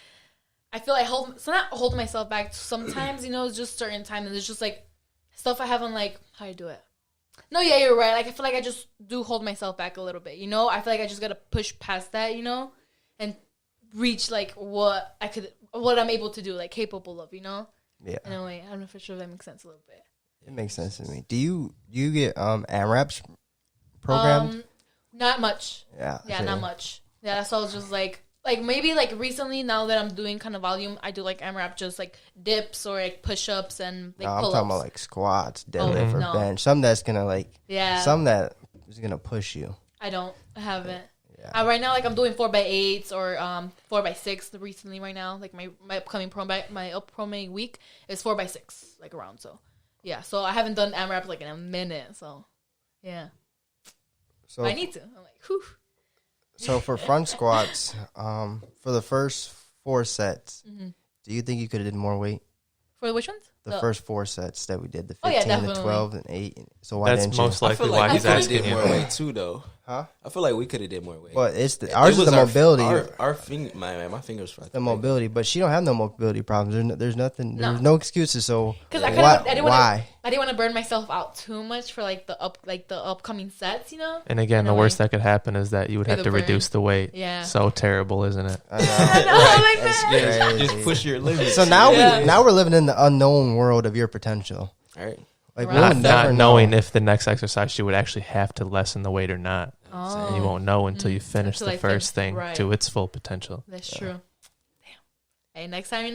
D: I feel like not hold myself back sometimes, it's just certain time. And it's just like, stuff I haven't like how to do it. No, yeah, you're right. Like I feel like I just do hold myself back a little bit. I feel like I just gotta push past that, and reach like what I'm able to do, like capable of,
A: Yeah.
D: In a way, I'm not for sure if that makes sense a little bit.
A: It makes sense to me. Do you get AMRAPs programmed?
D: Not much.
A: Yeah.
D: Yeah, not much. Yeah, that's why I was just like maybe like recently now that I'm doing kind of volume, I do like AMRAP just like dips or like push-ups and like
A: I'm
D: pull-ups.
A: talking about like squats, deadlift, or
D: no.
A: bench. Something that's gonna something that is gonna push you.
D: I haven't.
A: Yeah.
D: Right now, like I'm doing 4x8s or 4x6 recently. Right now, like my upcoming week is 4x6, like around. So yeah, so I haven't done AMRAP like in a minute. So yeah, so I need to. I'm like, whew.
A: So for front squats, for the first 4 sets, do you think you could have did more weight?
D: For which ones?
A: The first 4 sets that we did, the 15, the 12, and 8. So why didn't you?
B: That's most likely why he's asking
C: did
B: you.
C: more weight too, though.
A: Huh?
C: I feel like we could have did more weight.
A: But ours is the mobility.
C: My fingers felt
A: the mobility, but she don't have no mobility problems. There's nothing.
D: No.
A: There's no excuses. So
D: why? I didn't want to burn myself out too much for like the upcoming sets,
B: And again, the worst that could happen is that you would have to reduce the weight.
D: Yeah.
B: So terrible, isn't it?
A: I know.
D: I know, like that.
C: Just push your limits.
A: So now we're living in the unknown world of your potential.
C: All right.
A: Like
D: Right.
A: we'll
B: Not
A: never
B: knowing
A: know.
B: if the next exercise she would actually have to lessen the weight or not.
D: Oh.
B: And you won't know until you finish
D: Until
B: the
D: I
B: first thing
D: right.
B: to its full potential.
D: That's true. Damn. Hey, next time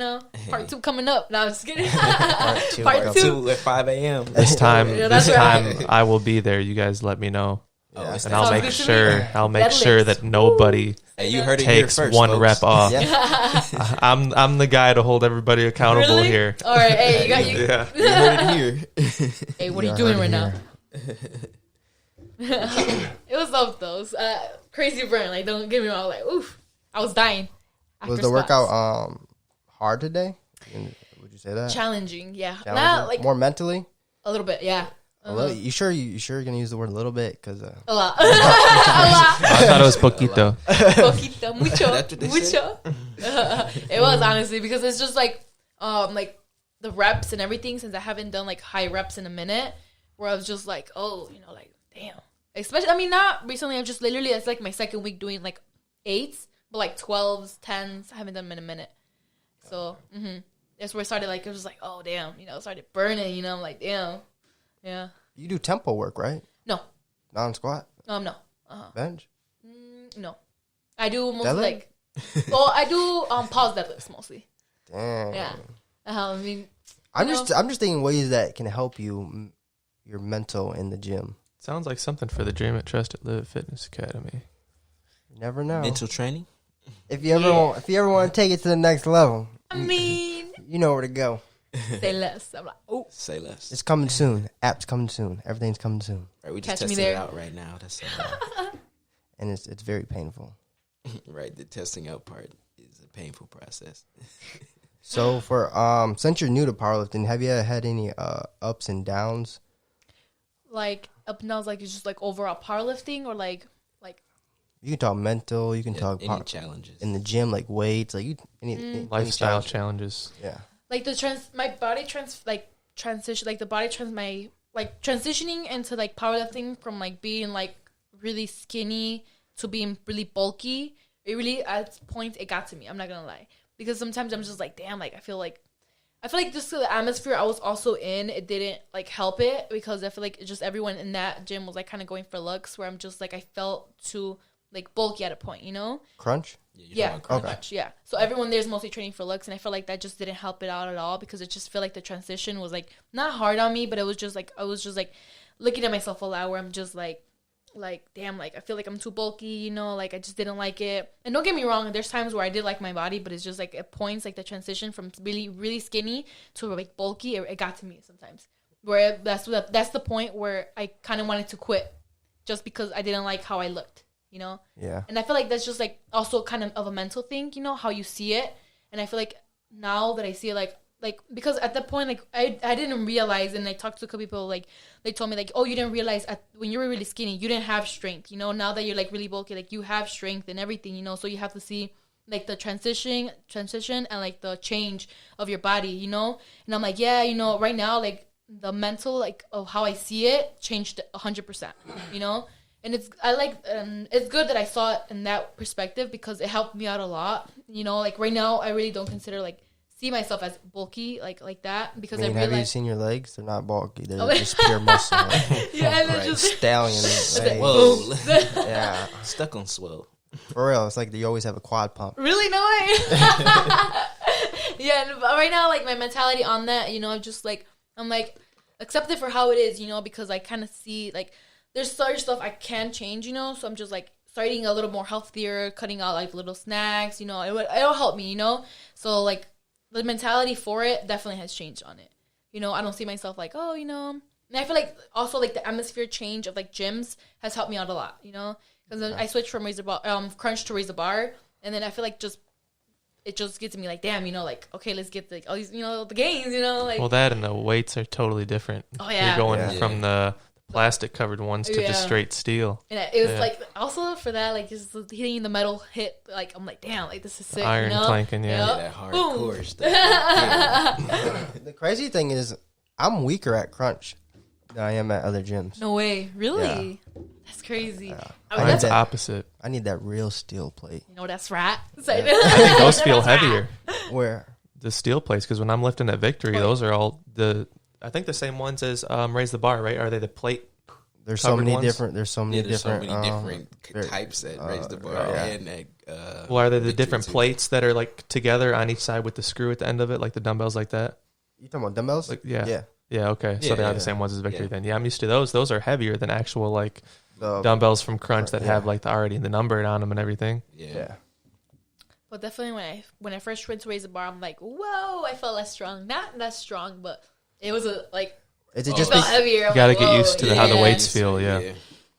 D: part 2 coming up. No, I'm just kidding.
A: Part
C: 2 at 5 a.m.
B: This time,
D: Yeah, that's right.
B: I will be there. You guys let me know,
A: Yeah.
B: and I'll make
D: Sounds good to
B: sure.
D: me.
B: I'll make sure that nobody
C: Hey, you heard it here
B: takes
C: first,
B: one
C: folks.
B: rep off.
A: Yeah.
B: I'm the guy to hold everybody accountable
D: Really?
B: here.
D: All right, hey, you got you.
B: Yeah.
C: You heard it here.
D: Hey, what are you
A: You
D: doing
A: heard
D: right
A: it
D: now?
A: here.
D: It was up though. Crazy burn. Like, don't get me wrong. Like, oof, I was dying.
A: Was
D: after
A: the
D: squats.
A: workout hard today? Would you say that?
D: Challenging, yeah.
A: Challenging?
D: Not like
A: More mentally?
D: a little bit, yeah.
A: A little, you sure you're gonna use the word a little bit? Because
D: A lot. A lot.
B: I thought it was poquito.
D: Poquito, mucho,
C: That's what they
D: mucho. It was honestly because it's just like the reps and everything. Since I haven't done like high reps in a minute, where I was just like, oh, like damn. Especially, I mean, not recently. I'm just literally it's like my second week doing like 8s, but like 12s, 10s. I haven't done them in a minute. So that's where I started. Like it was just like, oh damn, it started burning. I'm like, damn, yeah.
A: you do tempo work, right?
D: No.
A: Non-squat?
D: No.
A: Bench?
D: No. I do mostly
A: Deadlift?
D: like. Well, I do pause deadlifts mostly.
A: Damn.
D: Yeah. I mean,
A: I'm just thinking ways that can help you, your mental in the gym.
B: Sounds like something for the Dream at Trusted Live Fitness Academy.
A: You never know.
C: Mental training.
A: If you ever want to take it to the next level,
D: I mean,
A: you know where to go.
D: say less. I'm like, oh,
C: Say less.
A: It's coming soon. App's coming soon. Everything's coming soon,
C: Right, we just
D: Catch me
C: testing it
D: there.
C: out right now. That's
A: and it's very painful.
C: right. The testing out part is a painful process.
A: So for since you're new to powerlifting, have you had any ups and downs?
D: like up and downs, like it's just like overall powerlifting or like
A: You can talk mental. You can
C: Yeah,
A: talk
C: any challenges
A: in the gym, like weights, like any
B: Lifestyle
A: challenge.
B: challenges.
A: Yeah.
D: like my body transition, like the body transitioning into like powerlifting from like being like really skinny to being really bulky. It really at points it got to me. I'm not gonna lie, because sometimes I'm just like, damn, like I feel like just the atmosphere I was also in, it didn't like help it, because I feel like just everyone in that gym was like kind of going for looks, where I'm just like I felt too like bulky at a point,
A: Crunch?
D: Yeah,
C: Okay.
D: pretty much, yeah. So everyone there's mostly training for looks, and I feel like that just didn't help it out at all, because it just felt like the transition was like not hard on me, but it was just like I was just like looking at myself a lot, where I'm just like damn, like I feel like I'm too bulky, like I just didn't like it. And don't get me wrong, there's times where I did like my body, but it's just like at points like the transition from really really skinny to like bulky, it got to me sometimes, where that's the point where I kind of wanted to quit, just because I didn't like how I looked.
A: Yeah.
D: And I feel like that's just like also kind of a mental thing, how you see it. And I feel like now that I see it, like because at that point, like I didn't realize, and I talked to a couple people, like they told me like, oh, you didn't realize when you were really skinny, you didn't have strength. Now that you're like really bulky, like you have strength and everything. So you have to see like the transition and like the change of your body. And I'm like, yeah, right now, like the mental like of how I see it changed 100%. And it's good that I saw it in that perspective, because it helped me out a lot. Like right now, I really don't consider see myself as bulky like that, because I realized.
A: Have you seen your legs? They're not bulky. They're just pure muscle.
D: Yeah, and it's just
A: Stallion. Like,
C: Whoa.
A: yeah.
C: Stuck on swell.
A: For real. It's like you always have a quad pump.
D: really annoying. Yeah, but right now, like my mentality on that, I'm like accept it for how it is, because I kind of see like there's certain stuff I can change, so I'm just like starting a little more healthier, cutting out like little snacks, it'll help me, so like the mentality for it definitely has changed on it. I don't see myself like, oh, and I feel like also like the atmosphere change of like gyms has helped me out a lot, because I switched from crunch to raise the bar, and then I feel like it just gets me like, damn, like, okay, let's get all these, the gains, like.
B: Well, that and the weights are totally different.
D: Oh, yeah.
B: You're going from the plastic covered ones to just straight steel.
D: And it was like also for that, like just hitting the metal hit, like I'm like, damn, like this is sick.
B: Iron clanking, yeah.
C: That hardcore stuff.
A: The crazy thing is, I'm weaker at crunch than I am at other gyms.
D: No way, really? Yeah. That's crazy.
A: Yeah.
B: Mine's the opposite.
A: I need that real steel plate.
D: That's right.
B: I think those feel heavier.
A: Where?
B: The steel plates, because when I'm lifting at Victory, those are all I think the same ones as raise the bar, right? Are they the plate?
A: There's so many
B: ones?
A: different. There's so many different
C: types that raise the bar.
A: yeah.
C: And that,
B: well, are they the different plates that are like together on each side with the screw at the end of it, like the dumbbells like that?
A: You talking about dumbbells?
B: Like, yeah.
A: Yeah.
B: Yeah. Okay. So they are the same ones as Victory then. Yeah, I'm used to those. Those are heavier than actual like dumbbells from Crunch that have like already the number on them and everything.
C: Yeah.
D: But definitely when I first tried to raise the bar, I'm like, whoa, I felt less strong. Not less strong, but it was
A: Is it just
D: felt heavier.
B: You got to get used to how the weights feel. Yeah.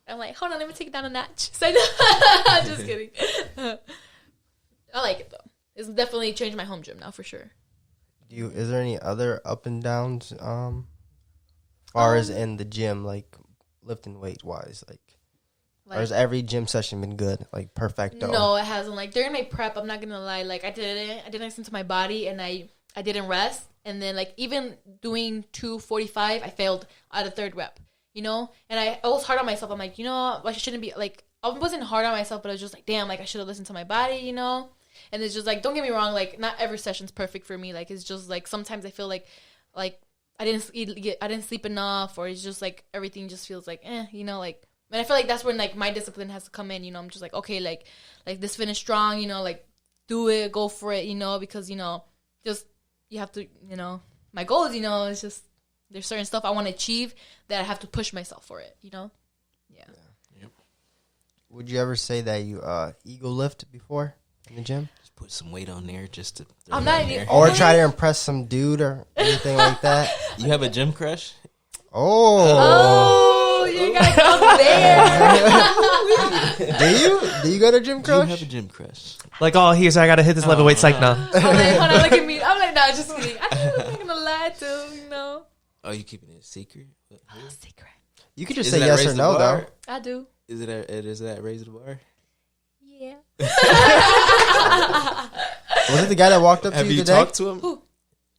D: I'm like, hold on, let me take it down a notch. So I'm just kidding. I like it though. It's definitely changed my home gym now for sure.
A: Is there any other up and downs, far as in the gym, like lifting weight wise, like or has every gym session been good, like perfecto?
D: No, it hasn't. Like during my prep, I'm not gonna lie, like I didn't listen to my body, and I didn't rest, and then like even doing 245, I failed at a third rep, you know, and I was hard on myself. I'm like, you know, I shouldn't be like, I wasn't hard on myself, but I was just like, damn, like I should have listened to my body, you know. And it's just like, don't get me wrong, like not every session's perfect for me. Like it's just like sometimes I feel like I didn't sleep enough, or it's just like everything just feels like you know, like. And I feel like that's when like my discipline has to come in. You know, I'm just like, okay, like this finish strong. You know, like do it, go for it. You know, because you know, just you have to. You know, my goal is, you know, it's just there's certain stuff I want to achieve that I have to push myself for it. You know, yeah.
C: Yep.
A: Would you ever say that you ego lift before in the gym?
C: Just put some weight on there just to.
D: I'm not even.
A: Or try to impress some dude or anything like that?
C: You have a gym crush?
D: Oh, you gotta go there.
A: Do you go to gym
C: Do you
A: crush?
C: have a gym crush?
B: Like, oh, here's I gotta hit this level weight psych now.
D: I'm like, hold on, look at me. I'm like, nah, just kidding. I'm not gonna lie to you know.
C: Oh, you keeping it a secret?
D: Secret.
A: You could just
C: Is
A: say
C: it at
A: yes
C: Raise
A: or
C: the
A: no,
C: Bar?
A: though.
D: I do.
C: Is it at Raise the Bar?
D: Yeah.
A: Was it the guy that walked up to
C: Have
A: you
C: you
A: today?
C: talked to him?
D: Who?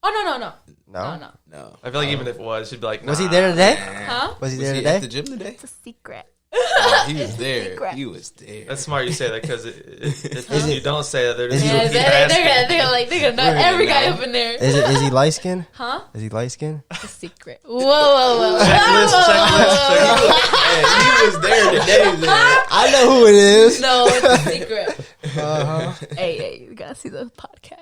D: Oh no.
A: No.
C: No.
B: I feel like even if it was, she'd be like, nah.
A: Was he there today?
D: Huh?
A: Was he
C: Was
A: there
C: he
A: today?
C: at the gym today?
D: It's a secret.
C: Oh, he was there.
D: secret.
C: He was there.
B: That's smart you say that, because if you don't say that, they're just
A: Is
B: gonna
A: it-
B: keep asking.
D: They're gonna know every guy up in there.
A: Is he light skinned?
D: Huh?
A: Is he light skinned?
D: It's a secret. Whoa.
B: Checklist.
C: Hey, he was there today, man.
A: I know who it is.
D: No, it's a secret.
A: Uh-huh.
D: Hey, you gotta see the podcast.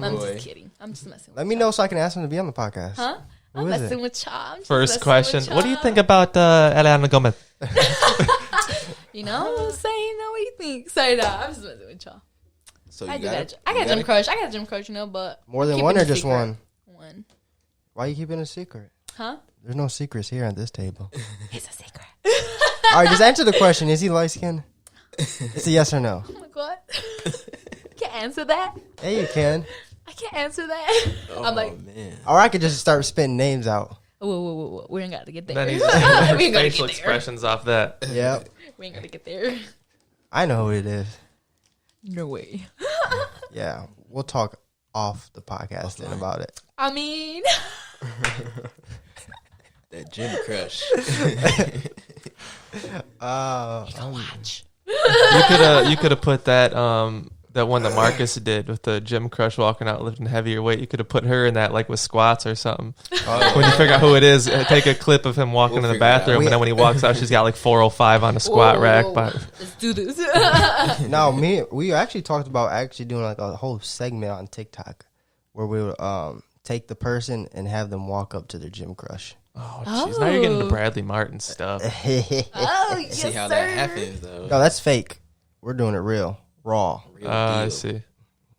D: I'm
C: boy.
D: just kidding. I'm just messing with
A: Let me know so I can ask him to be on the podcast.
D: Huh?
A: Who
D: I'm
A: is
D: messing
A: it?
D: with y'all. I'm just
B: First
D: messing
B: question:
D: with
B: what do you
D: y'all.
B: think about Eliana Gomez?
D: You know what I'm saying? Know what you think? Sorry, no, I'm just messing with y'all.
C: So
D: I
C: you
D: do
C: got
D: that. I got a gym crush. I got a gym crush, you know, but
A: More than
D: keep
A: one
D: it
A: or
D: a
A: just
D: secret.
A: one?
D: One.
A: Why are you keeping it a secret?
D: Huh?
A: There's no secrets here at this table.
D: It's a secret.
A: All right, just answer the question. Is he light skinned? It's a yes or no.
D: Oh my god. Can't answer that.
A: Yeah, you can.
D: I can't answer that.
C: Oh,
D: I'm like,
C: man.
A: Or I could just start spitting names out.
D: whoa. We ain't got to get there.
B: Then he's
D: we ain't gotta
B: facial
D: get there.
B: expressions off that.
A: Yep.
D: We ain't got to get there.
A: I know who it is.
D: No way.
A: Yeah. We'll talk off the podcast then about it.
D: I mean,
C: That gym crush.
D: watch.
B: You could have put that that one that Marcus did with the gym crush walking out lifting heavier weight. You could have put her in that, like with squats or something. When you figure out who it is, take a clip of him walking
C: We'll
B: in the
C: figure it out.
B: bathroom, and then when he walks out, she's got like 405 on a squat
D: Whoa.
B: rack. But
D: Let's do this.
A: No, we actually talked about actually doing like a whole segment on TikTok where we would take the person and have them walk up to their gym crush.
B: oh, jeez, now you're getting into Bradley Martin stuff.
D: Oh, yes,
C: See how
D: sir.
C: that happens, though.
A: No, that's fake. We're doing it real, raw.
C: Real
B: I
C: deal.
B: see.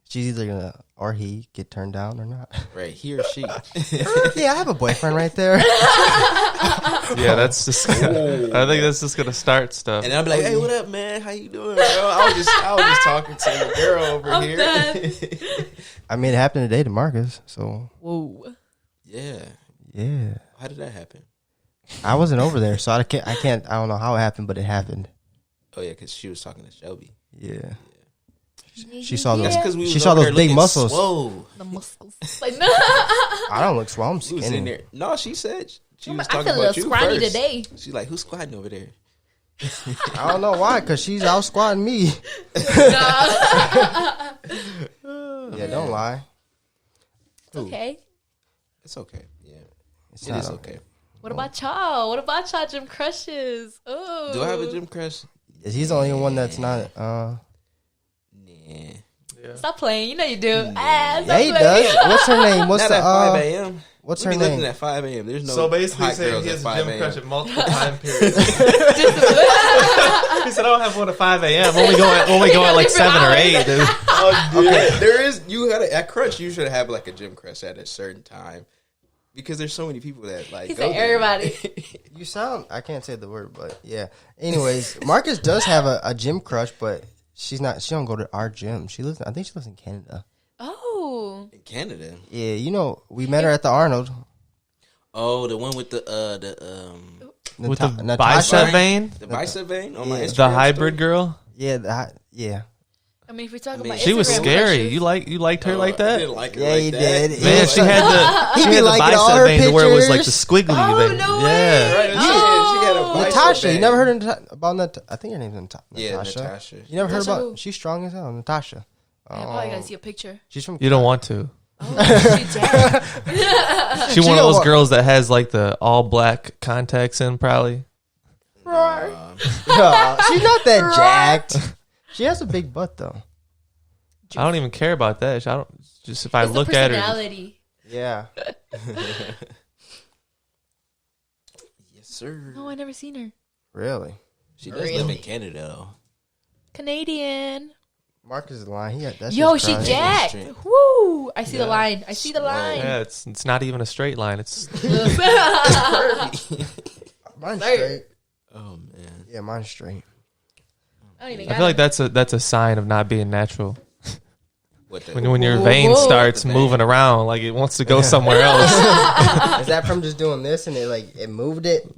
A: She's either gonna or he get turned down or not.
C: Right, he or she.
A: Yeah, I have a boyfriend right there.
B: Yeah, that's just. I think that's just gonna start stuff.
C: And I'll be like, "Hey, what up, man? How you doing, bro? I was just talking to the girl over
D: I'm
C: here."
D: done.
A: I mean, it happened today to Marcus, so
D: Whoa.
C: Yeah.
A: yeah.
C: How did that happen?
A: I wasn't over there, so I can't. I don't know how it happened, but it happened.
C: Oh yeah, because she was talking to Shelby.
A: Yeah. She saw
C: That's
A: those.
C: because we
A: She
C: was
A: saw
C: over
A: those
C: there
A: big
C: looking
A: muscles.
C: swole.
D: The muscles. Like, no.
A: I don't look swole. I'm
C: We was in
A: skinny.
C: there. No, she said she was
D: I
C: talking
D: feel a
C: about
D: little
C: you
D: scrawny
C: first.
D: today.
C: She's like, "Who's squatting over there?"
A: I don't know why, because she's out squatting me. Yeah, don't lie.
D: Okay.
C: It's okay. Yeah,
A: It's
C: it
A: not
C: is okay.
D: What about y'all? What about y'all gym crushes? Oh.
C: Do I have a gym crush?
A: He's the only one that's not.
C: Nah.
D: Stop playing. You know you do. Ah, stop
A: Yeah, he
D: playing.
A: does. What's her name? What's
C: Not
A: the?
C: at 5 a.m.
A: What's
C: We
A: her
C: be lifting
A: name?
C: at 5 a.m. There's no
B: So basically,
C: hot
B: saying
C: girls
B: he
C: at
B: has a
C: 5
B: gym
C: a.m.
B: crush at multiple time periods. He said, "I don't have one at 5 a.m. When we go at like 7 or 8." Dude.
C: Oh, dude. Okay, there is. You gotta at crunch. You should have like a gym crush at a certain time because there's so many people that like.
D: He
C: go
D: said
C: there.
D: everybody.
A: You sound. I can't say the word, but yeah. Anyways, Marcus does have a gym crush, but She's not. She don't go to our gym. She lives. I think she lives in Canada.
D: Oh.
C: In Canada.
A: Yeah, you know, we met her at the Arnold.
C: Oh, the one with the
B: with the bicep vein,
C: the bicep vein on my Instagram
B: the hybrid
C: story?
B: girl.
A: Yeah, yeah.
D: I mean, if we talk about
B: She was
D: Instagram
B: scary.
D: crushes-
B: You liked her like
C: I
B: that?
C: didn't like her
A: Yeah,
C: like
A: he
C: that.
A: did.
B: Man, she had the
A: He be
B: the
A: liking all
B: bicep
A: her
B: vein to where it was like the
A: pictures.
B: squiggly
D: Oh,
B: vein.
D: no
B: Yeah.
D: way.
C: Right, she had a bicep
A: Natasha, you
C: vein.
A: never heard about Natasha? I think her name's Natasha.
C: Yeah, Natasha.
A: You never heard
D: Natasha
A: about?
D: who?
A: She's strong as hell. Natasha.
D: I probably gotta see a picture.
A: She's from.
B: You don't want to.
D: Oh, she's dead.
B: She one of
A: don't
B: those
A: want-
B: girls that has like the all black contacts in probably.
A: No, she's not that jacked. She has a big butt though.
B: I don't even care about that. I don't just if I
D: It's
B: look
D: the
B: at her.
D: personality.
A: Yeah.
C: Yes, sir.
D: No, I never seen her.
A: Really?
C: She does live in Canada, though.
D: Canadian.
A: Marcus is lying. That's
D: Yo,
A: just
D: she
A: crying.
D: jacked.
C: Straight.
D: Woo! I see the line. I see the line.
B: Yeah, it's not even a straight line. It's
A: Mine's
D: Sorry.
A: straight.
C: Oh man.
A: Yeah, mine's straight.
D: I don't even
B: I feel like that's a sign of not being natural.
C: What the,
B: When your
D: Whoa,
B: vein
D: whoa.
B: starts
C: The vein.
B: moving around like it wants to go somewhere else.
A: Is that from just doing this and it moved it?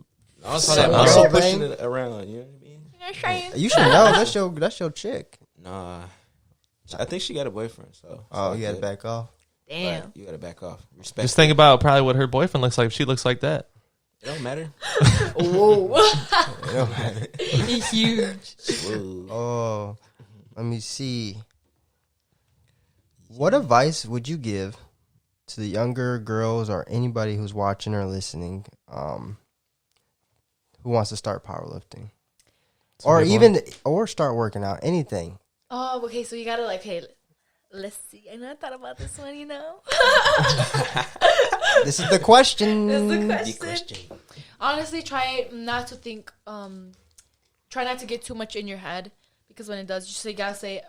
C: also
A: Muscle
C: pushing
A: vein?
C: it around. You know what I mean?
A: You should know. That's your chick.
C: Nah. I think she got a boyfriend. So.
A: Oh,
C: it's
A: you
C: all
A: gotta
C: good.
A: back off.
D: Damn.
C: Right, you gotta back off. Respect.
B: Just think about probably what her boyfriend looks like if she looks like that.
C: It don't matter.
D: Whoa.
A: It don't matter.
D: He's huge.
C: Whoa.
A: Oh, let me see. What advice would you give to the younger girls or anybody who's watching or listening, who wants to start powerlifting, or start working out? Anything.
D: Oh, okay. So you gotta like, hey, let's see. I know I thought about this one. You know.
A: This is the question.
D: That's the
C: Good
D: question.
C: question.
D: Honestly, try not to think. Try not to get too much in your head because when it does, you gotta say,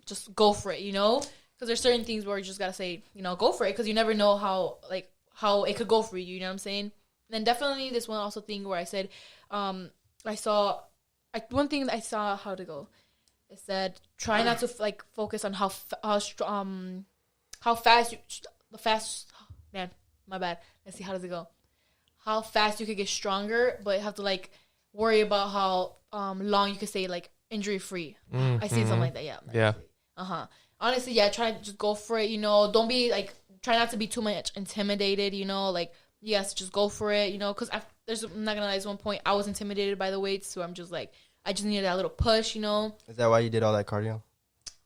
D: just go for it. You know, because there's certain things where you just gotta say, go for it because you never know how it could go for you. You know what I'm saying? And then definitely this one also thing where I said, one thing I saw how to go. It said try not to focus on how fast man, my bad. Let's see, how does it go? How fast you could get stronger, but you have to worry about how long you could stay injury free. I see something like that. Yeah. Honestly, yeah. Try to just go for it. Don't be try not to be too much intimidated. Yes, just go for it. Because I'm not gonna lie. At one point, I was intimidated by the weights, so I'm just I just needed that little push.
A: Is that why you did all that cardio?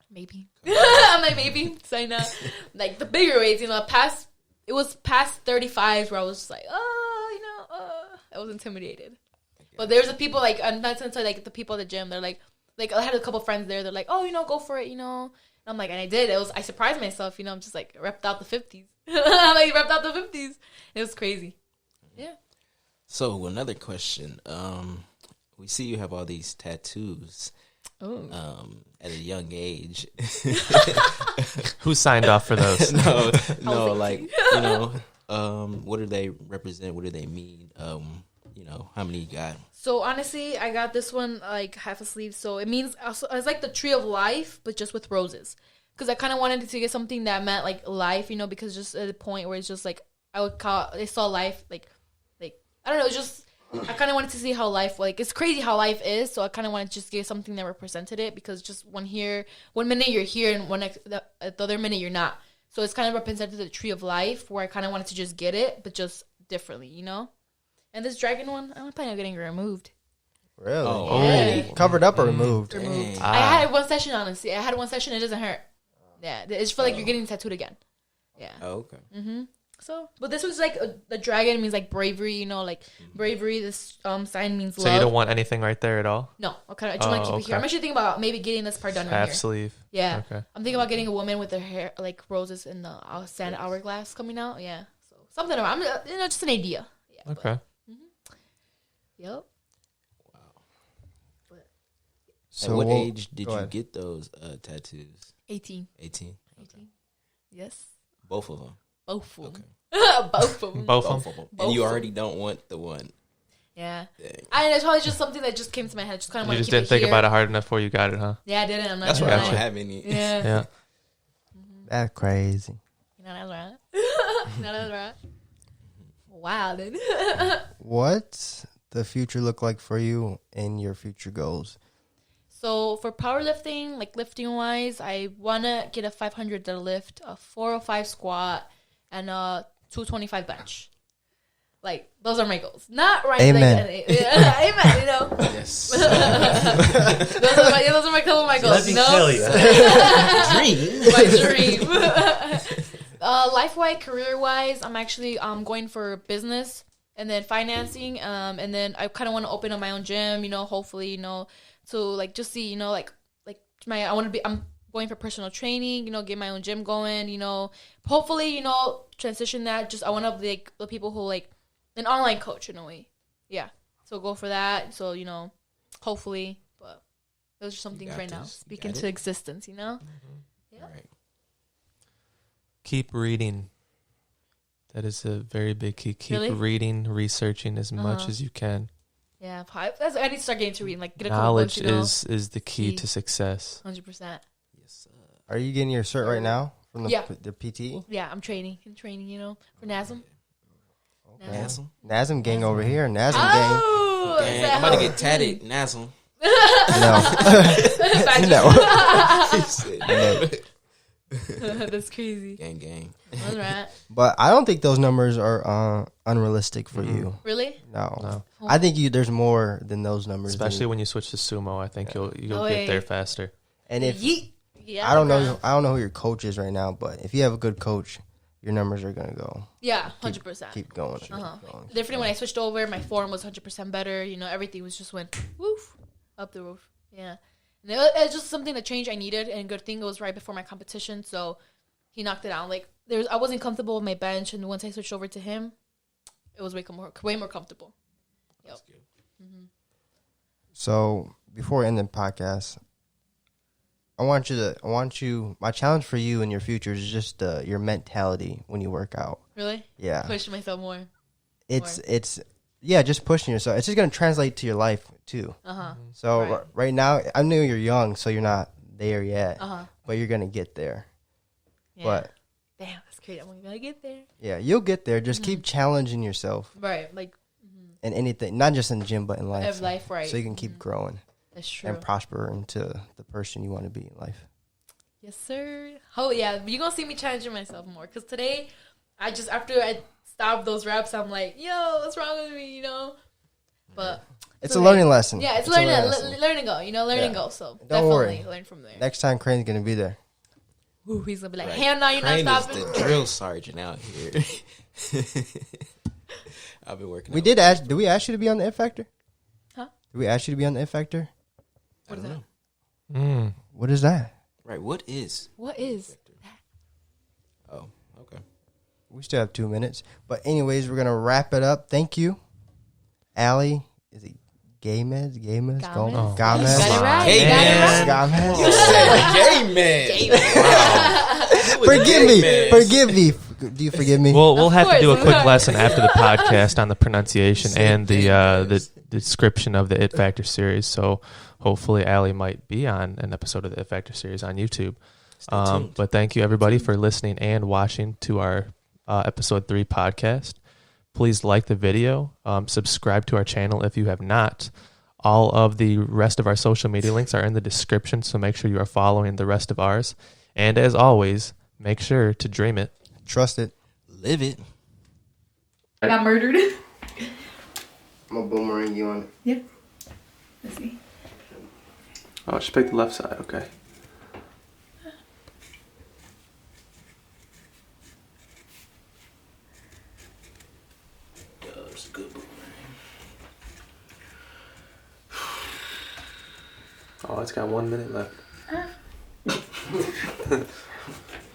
D: Maybe. I'm maybe. So I know. The bigger weights, it was past 35 where I was just I was intimidated. But there's the people, I'm not saying the people at the gym, they're I had a couple friends there, they're oh, go for it, And I'm and I did. I surprised myself, I'm just repped out the 50s. Repped out the 50s. It was crazy. Yeah.
C: So another question. We see you have all these tattoos.
D: Oh.
C: At a young age.
B: Who signed off for those?
C: no, what do they represent? What do they mean? How many you got?
D: So honestly, I got this one half a sleeve. So it means also it's the tree of life, but just with roses. Because I kind of wanted to get something that meant life, because just at the point where it's just I saw life I don't know, it's just I kind of wanted to see how life it's crazy how life is. So I kind of wanted to just get something that represented it because just one minute you're here and the other minute you're not. So it's kind of represented the tree of life where I kind of wanted to just get it, but just differently, And this dragon one, I'm planning on getting it removed.
A: Really?
C: Oh,
D: Yeah.
A: Covered up or removed?
D: Removed.
C: Dang.
D: I had one session, honestly. I had one session. It doesn't hurt. Yeah, it's for you're getting tattooed again. Yeah.
C: Oh, okay.
D: So, but this was the dragon means bravery. Bravery. This sign means love.
B: So you don't want anything right there at all?
D: No. Okay. I just want to keep it here. I'm actually thinking about maybe getting this part done right
B: Half
D: here.
B: sleeve.
D: Yeah.
B: Okay.
D: I'm thinking about getting a woman with her hair roses in the sand hourglass coming out. Yeah. So something around. Just an idea. Yeah.
B: Okay.
D: Yep.
C: At what age did you get those tattoos?
D: 18.
C: 18.
D: 18. Yes.
C: Both of them.
D: Both of them.
C: Okay.
D: Both of them.
B: Both of
C: Both
B: them.
C: of them.
D: Both
C: And you
D: of
C: already don't want the one.
D: Yeah.
C: Dang.
D: It's probably just something that just came to my head. Just kind of
B: You
D: want to
B: just
D: keep
B: didn't think
D: here.
B: about it hard enough before you got it, huh?
D: Yeah, I didn't. I'm not
C: That's
D: gonna
C: why I
D: lie.
C: don't have any.
D: Yeah.
B: Yeah.
A: That's crazy.
D: You know, that's right. No, that's right. Wow, then.
A: What's the future look like for you and your future goals?
D: So for powerlifting, like lifting wise, I wanna get a 500 deadlift, a 405 squat, and a 225 bench. Like those are my goals. Not right.
A: Amen.
D: Amen. You know.
C: Yes.
D: those are my couple of my goals.
E: Let me
D: You know.
E: tell you. Dream.
D: My dream. Life-wise, career-wise, I'm actually going for business and then financing. And then I kind of want to open up my own gym. You know, hopefully, you know, to like just see, you know, like I'm going for personal training. You know, get my own gym going. You know, hopefully, you know, transition that. I want to be like the people who like an online coach in a way. Yeah. So go for that. So you know, hopefully, but those are some things
C: got
D: right now.
C: this.
D: Speak
C: You got
D: into
C: it.
D: existence. You know. Yeah.
C: All right.
B: Keep reading. That is a very big key. Keep
D: Really?
B: reading, researching as much as you can.
D: Yeah, I need to start getting to reading. Like, get a
B: Knowledge
D: couple books,
B: is the key
D: Key.
B: to success.
D: 100%.
C: Yes.
A: Are you getting your cert right now from the,
D: Yeah.
A: the PT?
D: Yeah, I'm training, you know, for NASM.
A: Okay.
C: Nasm.
A: NASM gang over here. NASM gang.
D: Oh,
C: Dang, I'm about to get tatted. Nasm.
A: No.
D: That's crazy.
C: Gang, gang.
D: All right.
A: But I don't think those numbers are unrealistic for you.
D: Really?
A: No. I think there's more than those numbers.
B: Especially when you switch to sumo, I think you'll
D: Oh,
B: get
D: yeah.
B: there faster.
A: And if
D: Yeet. Yeah.
A: I don't know who your coach is right now, but if you have a good coach, your numbers are gonna go
D: Yeah, 100%.
A: keep going.
D: Different when I switched over, my form was 100% better. You know, everything was just went woof up the roof. Yeah, and it's just something that change I needed, and good thing it was right before my competition, so he knocked it out. Like I wasn't comfortable with my bench, and once I switched over to him, it was way more comfortable. Yep.
A: So before we end the podcast, my challenge for you in your future is just your mentality when you work out.
D: Really?
A: Yeah.
D: Push myself more.
A: It's just pushing yourself. It's just going to translate to your life too. So
D: Right.
A: right now, I know you're young, so you're not there yet, but you're going to get there.
D: Yeah.
A: But
D: Damn, that's crazy. I'm gonna get there.
A: yeah, you'll get there. Just keep challenging yourself
D: Right, like
A: in anything, not just in the gym, but in life.
D: of life, right?
A: So you can keep growing
D: That's true.
A: and prosper into the person you want to be in life.
D: Yes, sir. Oh yeah, you're gonna see me challenging myself more. Cause today, after I stopped those reps, I'm like, yo, what's wrong with me? You know. But
A: It's a learning lesson.
D: yeah, it's
A: a learning
D: learn
A: lesson.
D: and go. You know, learn and
A: Yeah.
D: go. So
A: Don't
D: definitely
A: worry.
D: learn from there.
A: Next time, Crane's going to be there.
D: Ooh, he's gonna be like,
C: Right.
D: hell no, you're
C: Crane
D: not
C: is
D: stopping.
C: the drill sergeant out here. I've been working.
A: We
C: out
A: did
C: with
A: ask. Did we ask you to be on the It Factor?
D: Huh?
A: Did we ask you to be on the It Factor?
C: I don't know.
A: What is that?
C: Right. What is?
D: What is?
C: Oh, okay.
A: We still have 2 minutes. But anyways, we're going to wrap it up. Thank you. Allie. Is it Gamez?
D: Gamez.
A: Gamez?
D: Got it right.
C: Hey,
D: You got it right.
A: Gamez?
C: You said gay man. Wow.
A: Forgive me.
C: Gamez.
A: Forgive me. Do you forgive me?
B: We'll
D: Of
B: have to do a
D: course.
B: quick lesson after the podcast on the pronunciation and the description of the It Factor series. So hopefully Allie might be on an episode of the It Factor series on YouTube.
C: tuned.
B: But thank you everybody for listening and watching to our episode 3 podcast. Please like the video, subscribe to our channel if you have not. All of the rest of our social media links are in the description, so make sure you are following the rest of ours. And as always, make sure to dream it.
A: Trust it.
C: Live it.
D: I got murdered.
A: I'm going to boomerang you on it.
D: Yeah. Let's see.
B: Oh, just pick the left side, okay.
C: That's a good boomerang.
B: Oh, it's got 1 minute left.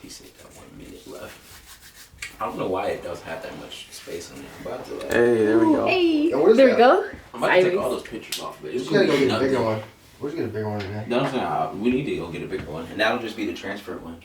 C: He said got 1 minute left. I don't know why it does have that much space on there. I'm about to,
B: Hey, there we go.
D: Hey,
A: what is
D: there
A: that?
D: we go.
C: I'm about to take all those pictures off of it. It's
A: We got to go get a
C: nothing.
A: bigger one. We're just going to get a bigger one in there.
C: No, we need to go get a bigger one, and that'll just be the transfer one.